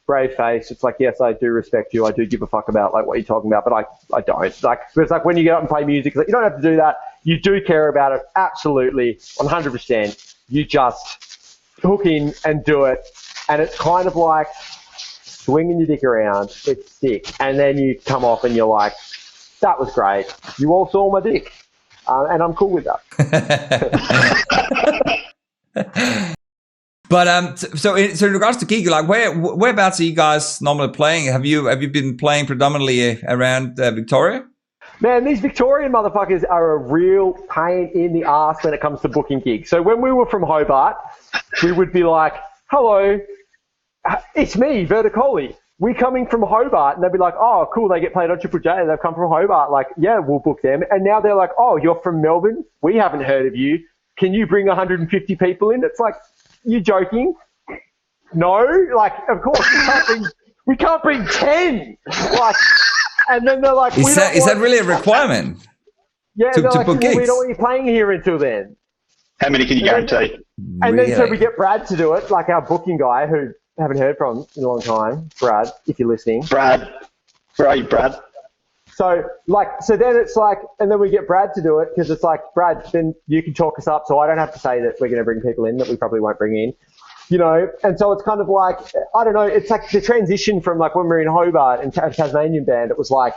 brave face. It's like, yes, I do respect you. I do give a fuck about like what you're talking about, but I don't. Like it's like when you get up and play music, it's like, you don't have to do that. You do care about it, absolutely, 100%. You just hook in and do it, and it's kind of like swinging your dick around. It's sick, and then you come off and you're like, that was great. You all saw my dick, and I'm cool with that. But so in regards to gig, like whereabouts are you guys normally playing? Have you been playing predominantly around Victoria? Man, these Victorian motherfuckers are a real pain in the ass when it comes to booking gigs. So when we were from Hobart, we would be like, hello, it's me, Verticoli. We're coming from Hobart. And they'd be like, oh, cool, they get played on Triple J. They've come from Hobart. Like, yeah, we'll book them. And now they're like, oh, you're from Melbourne? We haven't heard of you. Can you bring 150 people in? It's like, you joking? No? Like, of course, we can't bring 10. Like, and then they're like, is that really a requirement? Yeah, to like, book well, we gigs? don't want you playing here until then. How many can you guarantee? And then so we get Brad to do it, like our booking guy who I haven't heard from in a long time. Brad, if you're listening. Brad. Where are you, Brad? So then it's like, and then we get Brad to do it because it's like, Brad, then you can talk us up so I don't have to say that we're going to bring people in that we probably won't bring in. You know, and so it's kind of like, I don't know, it's like the transition from like when we were in Hobart and Tasmanian band, it was like,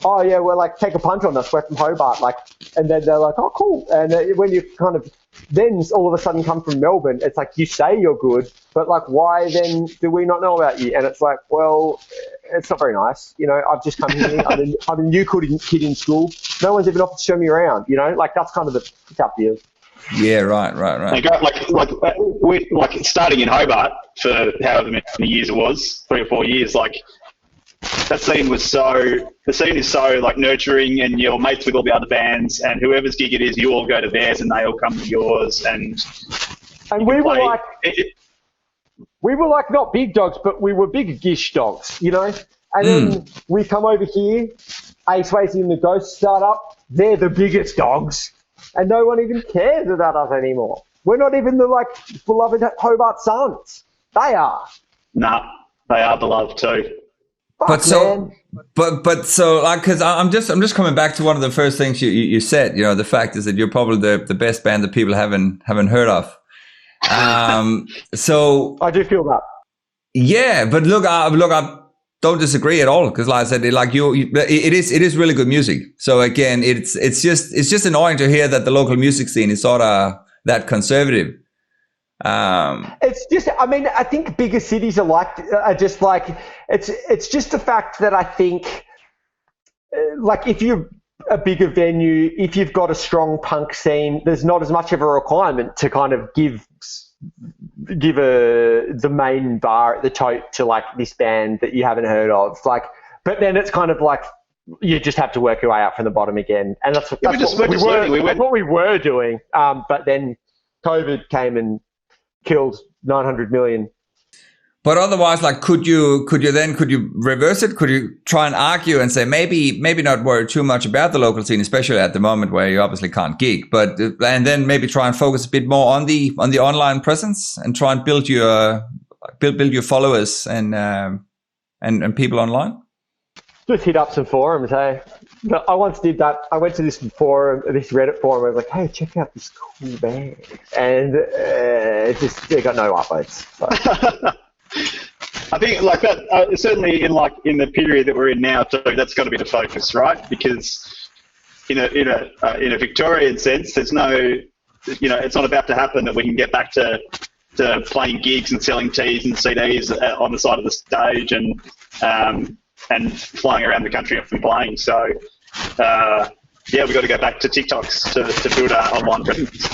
oh yeah, we're like, take a punt on us, we're from Hobart, like, and then they're like, oh cool. And when you kind of, then all of a sudden come from Melbourne, it's like, you say you're good, but like, why then do we not know about you? And it's like, well, it's not very nice. You know, I've just come here, I'm a new kid in school. No one's even offered to show me around, you know, like that's kind of the tough deal. Yeah, right. Like starting in Hobart for however many years it was, 3 or 4 years, like the scene is so like nurturing, and you're mates with all the other bands, and whoever's gig it is, you all go to theirs and they all come to yours, and we were like we were like not big dogs, but we were big-ish dogs, you know. And then we come over here, Ace Racing and the Ghost startup, they're the biggest dogs. And no one even cares about us anymore. We're not even the like beloved Hobart Suns. They are. Nah, they are beloved too. But so like, because I'm just coming back to one of the first things you said. You know, the fact is that you're probably the best band that people haven't heard of. So I do feel that. Yeah, but look, I don't disagree at all, because like I said, it is really good music. So again, it's just annoying to hear that the local music scene is sort of that conservative. It's just, I mean, I think bigger cities are just like, it's just the fact that I think, like, if you're a bigger venue, if you've got a strong punk scene, there's not as much of a requirement to kind of give the main bar at the tote to like this band that you haven't heard of, like. But then it's kind of like you just have to work your way up from the bottom again, and that's what we were doing. But then COVID came and killed 900 million. But otherwise, like, could you reverse it? Could you try and argue and say maybe not worry too much about the local scene, especially at the moment where you obviously can't gig, and then maybe try and focus a bit more on the online presence and try and build your followers and people online? Just hit up some forums, hey. But I once did that. I went to this forum, this Reddit forum. I was like, "Hey, check out this cool band," and it got no upvotes. So. I think like that certainly in the period that we're in now, too, that's got to be the focus, right? Because in a Victorian sense, there's no, it's not about to happen that we can get back to playing gigs and selling teas and CDs on the side of the stage and flying around the country and playing. So, we've got to go back to TikToks to build our online presence.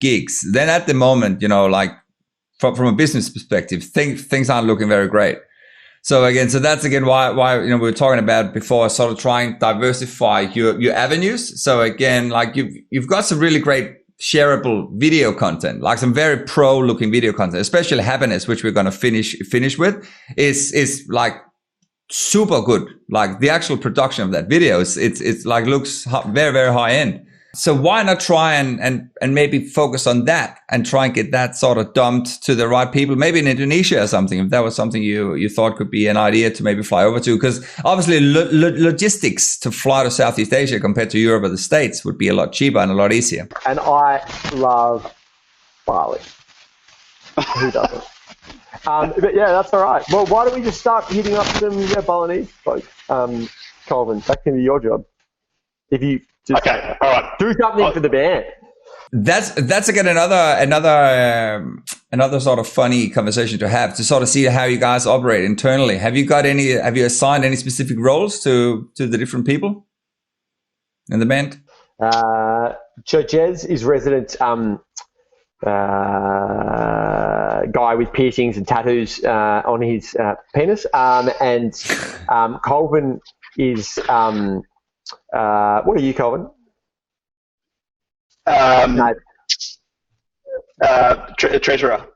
Gigs. Then at the moment, like from a business perspective, things aren't looking very great. So that's why we were talking about before, sort of trying to diversify your avenues. So again, like you've got some really great shareable video content, like some very pro looking video content, especially Happiness, which we're going to finish with, is like super good. Like the actual production of that video it's like looks very, very high end. So why not try and maybe focus on that and try and get that sort of dumped to the right people, maybe in Indonesia or something, if that was something you thought could be an idea to maybe fly over to, because obviously logistics to fly to Southeast Asia compared to Europe or the States would be a lot cheaper and a lot easier. And I love Bali. Who doesn't? But yeah, that's all right. Well, why don't we just start hitting up some Balinese folks? Colvin, that can be your job. If you just all right. do something for the band. That's again another sort of funny conversation to have, to sort of see how you guys operate internally. Have you assigned any specific roles to the different people in the band? Jez is resident guy with piercings and tattoos on his penis, and Colvin is what are you, Colvin? No. Treasurer.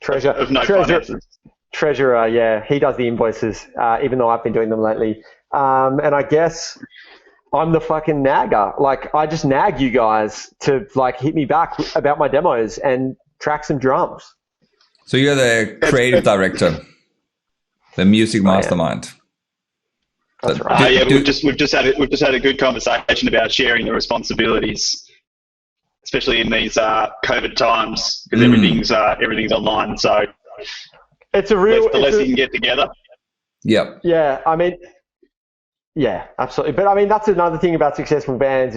Of no finances. Treasurer, yeah. He does the invoices, even though I've been doing them lately. And I guess I'm the fucking nagger. Like, I just nag you guys to, like, hit me back about my demos and track some drums. So you're the creative director, the music mastermind. That's right. We've just had a good conversation about sharing the responsibilities, especially in these COVID times, because everything's online. So it's a real the less you can get together. Yep. Yeah, I mean, yeah, absolutely. But I mean, that's another thing about successful bands.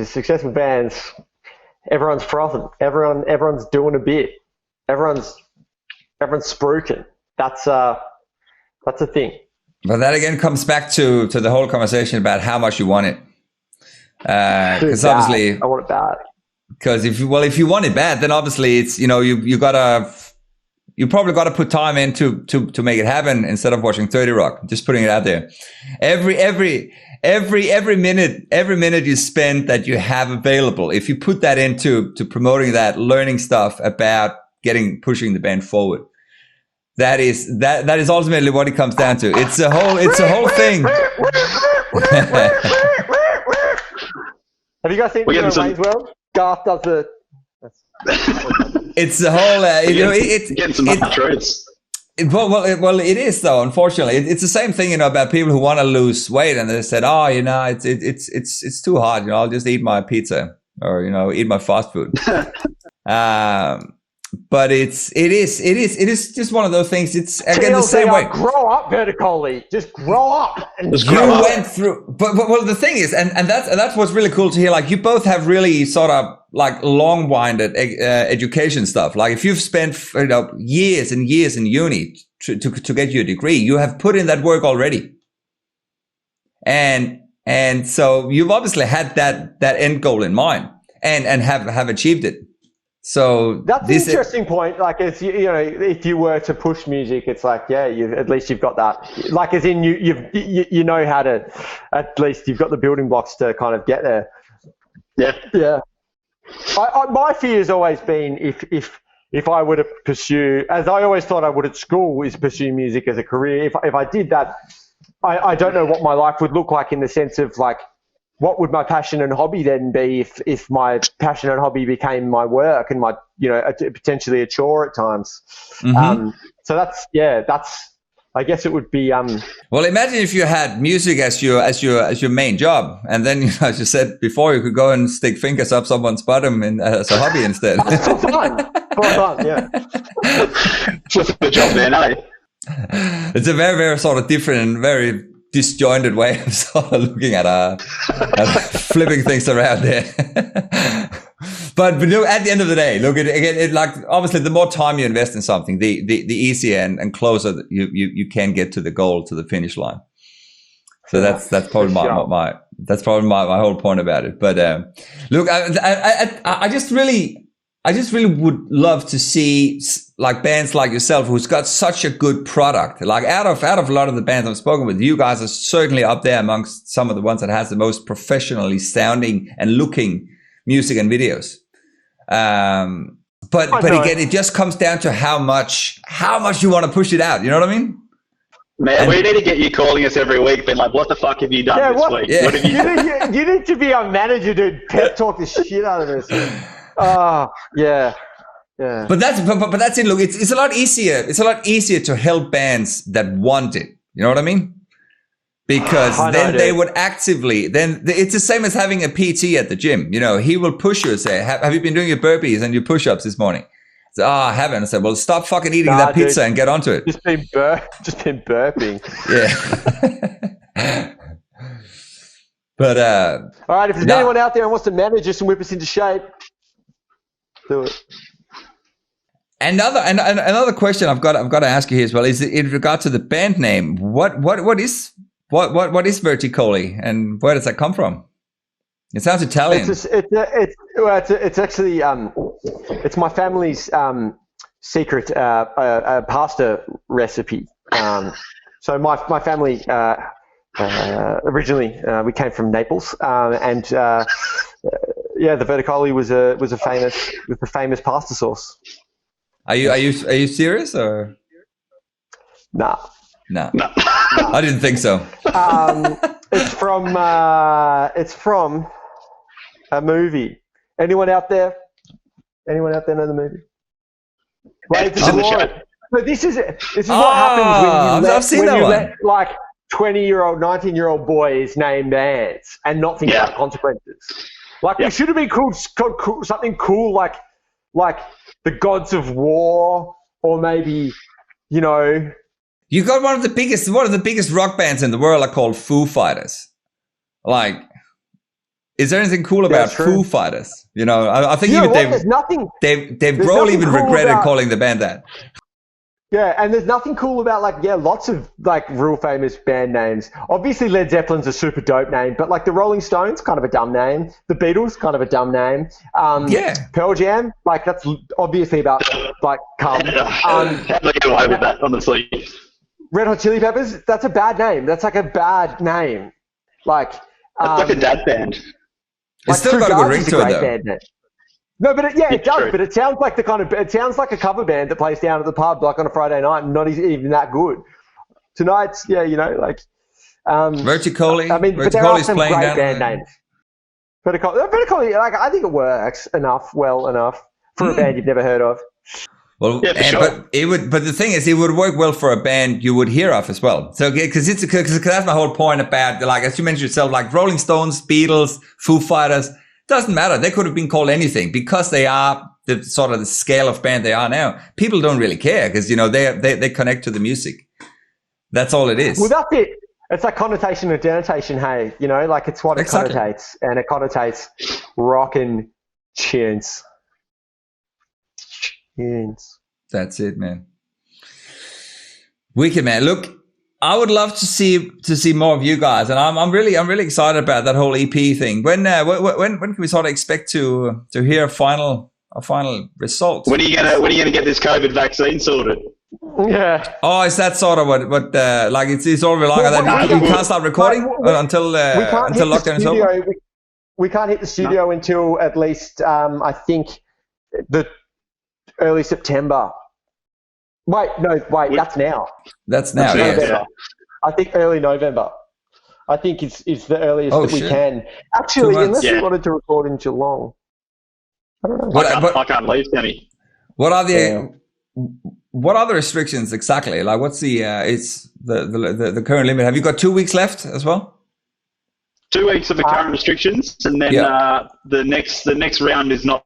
Everyone's frothing. Everyone's doing a bit. Everyone's spruiking. That's a thing. But that again comes back to the whole conversation about how much you want it. Because obviously, I want it bad. Because if you want it bad, then obviously it's you probably gotta put time in to make it happen instead of watching 30 Rock. Just putting it out there. Every minute you spend that you have available, if you put that into promoting that, learning stuff about pushing the band forward. That is ultimately what it comes down to. It's a whole thing. Have you guys seen Wayne's World? Garth does the. It's the whole. It's getting some truths. Well, it is though. Unfortunately, it's the same thing, about people who want to lose weight and they said, it's too hard. I'll just eat my pizza or eat my fast food. But it is just one of those things. It's again the same way. Grow up, Verticoli. Just grow up. Went through, but the thing is, and that's what's really cool to hear. Like you both have really sort of like long-winded education stuff. Like if you've spent years and years in uni to get your degree, you have put in that work already, and so you've obviously had that end goal in mind and have achieved it. So that's an interesting point. Like, if you were to push music, it's like, at least you've got that. Like, as in you know how to. At least you've got the building blocks to kind of get there. Yeah. My fear has always been if I were to pursue, as I always thought I would at school, is pursue music as a career. If I did that, I don't know what my life would look like in the sense of like what would my passion and hobby then be if my passion and hobby became my work and my, potentially a chore at times. So that's I guess it would be. Well, imagine if you had music as your main job, and then as you said before, you could go and stick fingers up someone's bottom as a hobby instead. For fun, yeah. What's the job then, eh? It's a very, very sort of different and very disjointed way of sort of looking at flipping things around there. But look, at the end of the day, look, it like obviously the more time you invest in something, the easier and closer that you can get to the goal, to the finish line. So that's probably my whole point about it. But look, I just really would love to see like bands like yourself who's got such a good product. Like out of a lot of the bands I've spoken with, you guys are certainly up there amongst some of the ones that has the most professionally sounding and looking music and videos. But again, it just comes down to how much you want to push it out. You know what I mean? Man, we need to get you calling us every week, being like, "What the fuck have you done this week? Yeah. What have you done?" You need to be our manager, dude. Pep talk the shit out of us. Oh, yeah. But that's it. Look, it's a lot easier. It's a lot easier to help bands that want it. You know what I mean? Because then they would actively, then it's the same as having a PT at the gym. He will push you and say, have you been doing your burpees and your push-ups this morning? I say, I haven't. I said, well, stop fucking eating that pizza and get onto it. Just been burping. Yeah. But, all right. If there's anyone out there who wants to manage us and whip us into shape, do it. Another question I've got to ask you here as well is in regard to the band name. What is Verticoli and where does that come from? It sounds Italian. It's actually it's my family's secret pasta recipe. So my family originally we came from Naples, and the Verticoli was a famous pasta sauce. Are you serious or? No. I didn't think so. It's from a movie. Anyone out there know the movie? But this is what happens when you let like 20-year-old, 19-year-old boys name bands and not think about consequences. Like we should have been called something cool like the Gods of War, or maybe you got one of the biggest rock bands in the world are called Foo Fighters. Like, is there anything cool about Foo Fighters? I think Dave Grohl even regretted calling the band that. Yeah, and there's nothing cool about lots of real famous band names. Obviously, Led Zeppelin's a super dope name, but the Rolling Stones, kind of a dumb name. The Beatles, kind of a dumb name. Pearl Jam, that's obviously about cum. How do I get away with that, honestly? Red Hot Chili Peppers, that's a bad name. That's a bad name. It's like a dad band. It's still got a good ring to it, though. No, but it does. True. But it sounds like it sounds like a cover band that plays down at the pub on a Friday night, and not even that good. Tonight's Verticoli. I mean, but there are some great band names. Verticoli, I think it works well enough for a band you've never heard of. Well, sure. But the thing is, it would work well for a band you would hear of as well. So, because that's my whole point about, as you mentioned yourself, Rolling Stones, Beatles, Foo Fighters. Doesn't matter. They could have been called anything because they are the sort of the scale of band they are now. People don't really care because they connect to the music. That's all it is. Well, that's it. It's like connotation and denotation. Hey, it's what it connotates, and it connotates rockin' tunes. That's it, man. Wicked, man. Look, I would love to see more of you guys, and I'm really excited about that whole EP thing. When can we sort of expect to hear a final result? When are you gonna get this COVID vaccine sorted? Yeah. Oh, is that sort of what it's all relying on that? You can't start recording until lockdown is over. We can't hit the studio until at least I think the early September. Wait, that's now. That's now, yeah. I think early November. I think it's the earliest that we shit. can. Actually, 2 months. unless we Yeah. wanted to record in Geelong. I don't know. I can't leave, Sammy. What are the restrictions exactly? Like, what's it's the current limit? Have you got 2 weeks left as well? 2 weeks of the current restrictions, and then the next round is not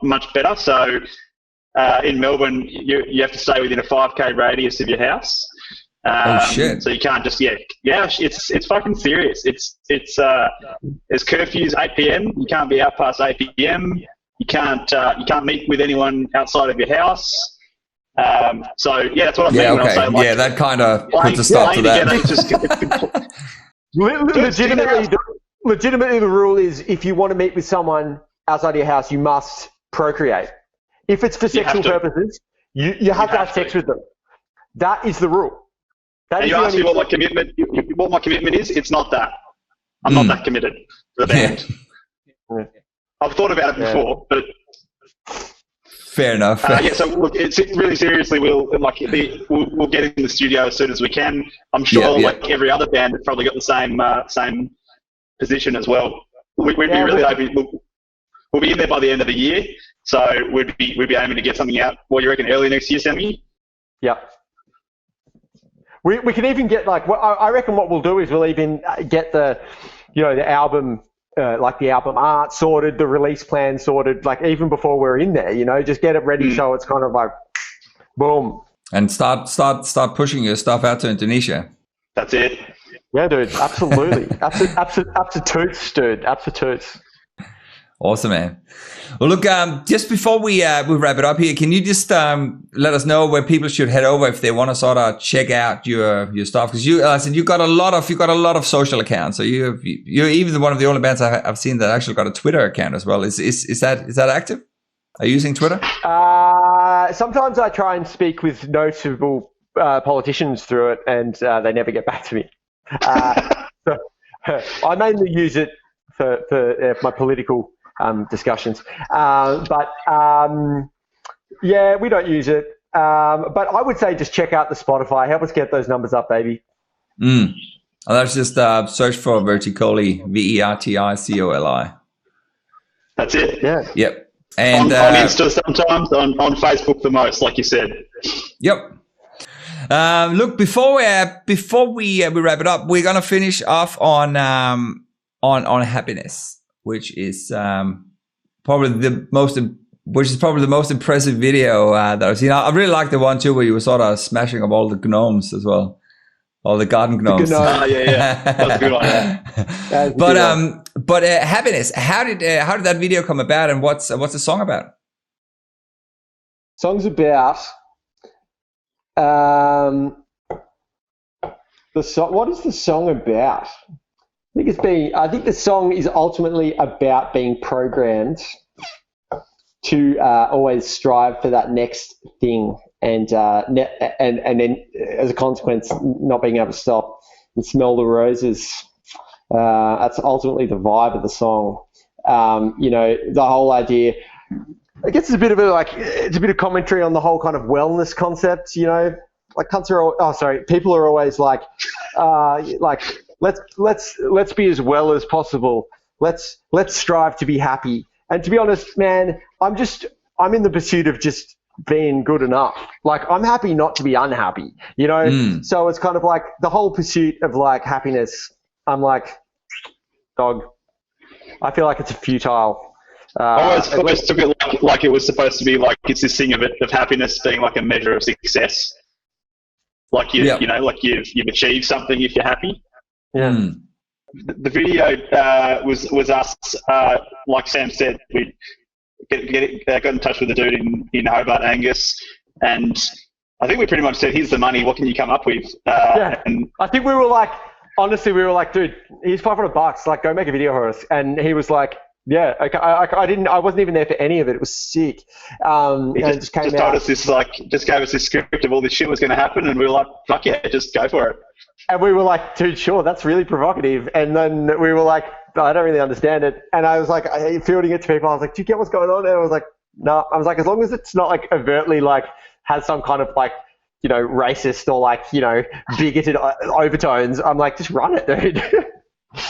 much better. So in Melbourne, you have to stay within a 5K radius of your house. Shit! So you can't just it's fucking serious. It's there's curfews 8 p.m. You can't be out past 8 p.m. You can't meet with anyone outside of your house. So yeah, that's what I mean. Yeah, when I okay. say, like, Yeah, that kind of puts a stop to that. Legitimately, the rule is if you want to meet with someone outside of your house, you must procreate. If it's for sexual purposes, you have to have sex with them. That is the rule. And you asked me what my commitment is. It's not that. I'm not that committed to the band. Yeah. I've thought about it before, but fair enough. so look, it's really seriously, we'll get in the studio as soon as we can. I'm sure, like every other band, has probably got the same position as well. We'd be really hoping we'll be in there by the end of the year, so we'd be aiming to get something out. What you reckon, early next year, Sammy? Yeah. We can even get I reckon what we'll do is we'll even get the album. The album art sorted, the release plan sorted, like even before we're in there, just get it ready so it's kind of like, boom. And start pushing your stuff out to Indonesia. That's it. Yeah, dude, absolutely. Absolutely, dude, absolutely. Awesome, man. Well, look, just before we wrap it up here, can you just let us know where people should head over if they want to sort of check out your stuff? Because you've got a lot of social accounts. So you're even one of the only bands I've seen that actually got a Twitter account as well. Is that active? Are you using Twitter? Sometimes I try and speak with notable politicians through it, and they never get back to me. So I mainly use it for my political discussions. But we don't use it. But I would say just check out the Spotify. Help us get those numbers up, baby. Oh, that's just search for Verticoli, VERTICOLI. That's it. Yeah. Yep. And on Insta sometimes, on Facebook the most, like you said. Yep. Look, before we wrap it up, we're gonna finish off on happiness, which is probably the most impressive video that I've seen. I really like the one too where you were sort of smashing up all the gnomes as well, all the garden gnomes. Yeah, that's a good one. Yeah. But happiness. How did that video come about, and what's the song about? Song's about what is the song about? I think the song is ultimately about being programmed to always strive for that next thing, and then as a consequence, not being able to stop and smell the roses. That's ultimately the vibe of the song. The whole idea. I guess it's a bit of commentary on the whole kind of wellness concept. Like people are always like. Let's be as well as possible. Let's strive to be happy. And to be honest, man, I'm in the pursuit of just being good enough. Like, I'm happy not to be unhappy, So it's kind of like the whole pursuit of like happiness. I'm like, dog, I feel like it's a futile. I always took it like it was supposed to be like it's this thing of happiness being like a measure of success. Like you've achieved something if you're happy. Yeah. The video was us, like Sam said, we got in touch with the dude in Hobart, Angus, and I think we pretty much said, here's the money, what can you come up with? And I think we were like, dude, here's $500, like, go make a video for us. And he was like, yeah, okay. I wasn't even there for any of it. It was sick. He just told us this, just gave us this script of all this shit was going to happen, and we were like, fuck yeah, just go for it. And we were like, dude, sure, that's really provocative. And then we were like, I don't really understand it. And I was like, fielding it to people, I was like, do you get what's going on? And I was like, no. I was like, as long as it's not like overtly like has some kind of like racist or like, bigoted overtones. I'm like, just run it, dude.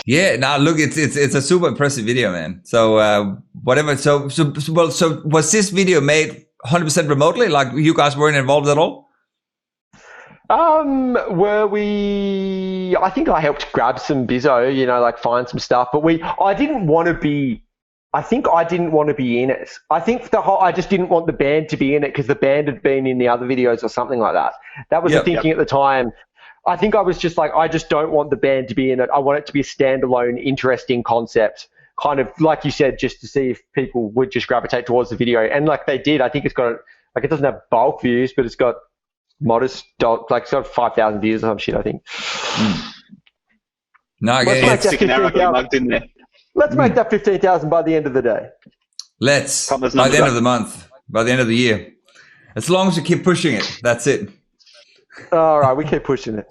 Yeah, now look, it's a super impressive video, man. So whatever. So was this video made 100% remotely? Like you guys weren't involved at all? Were we? I think I helped grab some bizzo, like find some stuff. But I didn't want to be. I think I didn't want to be in it. I think I just didn't want the band to be in it because the band had been in the other videos or something like that. That was the thinking at the time. I think I was just like, I just don't want the band to be in it. I want it to be a standalone, interesting concept, kind of like you said, just to see if people would just gravitate towards the video. And like they did. I think it's got it doesn't have bulk views, but it's got modest, like it's got 5,000 views or some shit, I think. No, let's stick an arrow mugged in there. Let's make that 15,000 by the end of the day. Let's by the end of the month, by the end of the year. As long as you keep pushing it, that's it. All right, we keep pushing it.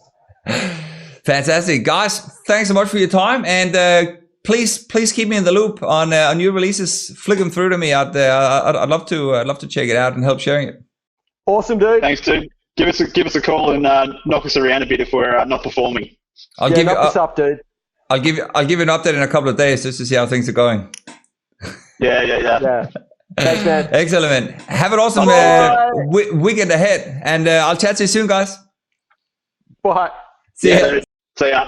Fantastic, guys! Thanks so much for your time, and please keep me in the loop on new releases. Flick them through to me. I'd love to check it out and help sharing it. Awesome, dude. Thanks, dude. Give us a call and knock us around a bit if we're not performing. Knock us up, dude. I'll give you an update in a couple of days just to see how things are going. Yeah. Thanks, man. Excellent, man. Have an awesome weekend ahead, and I'll chat to you soon, guys. Bye. See ya. See ya.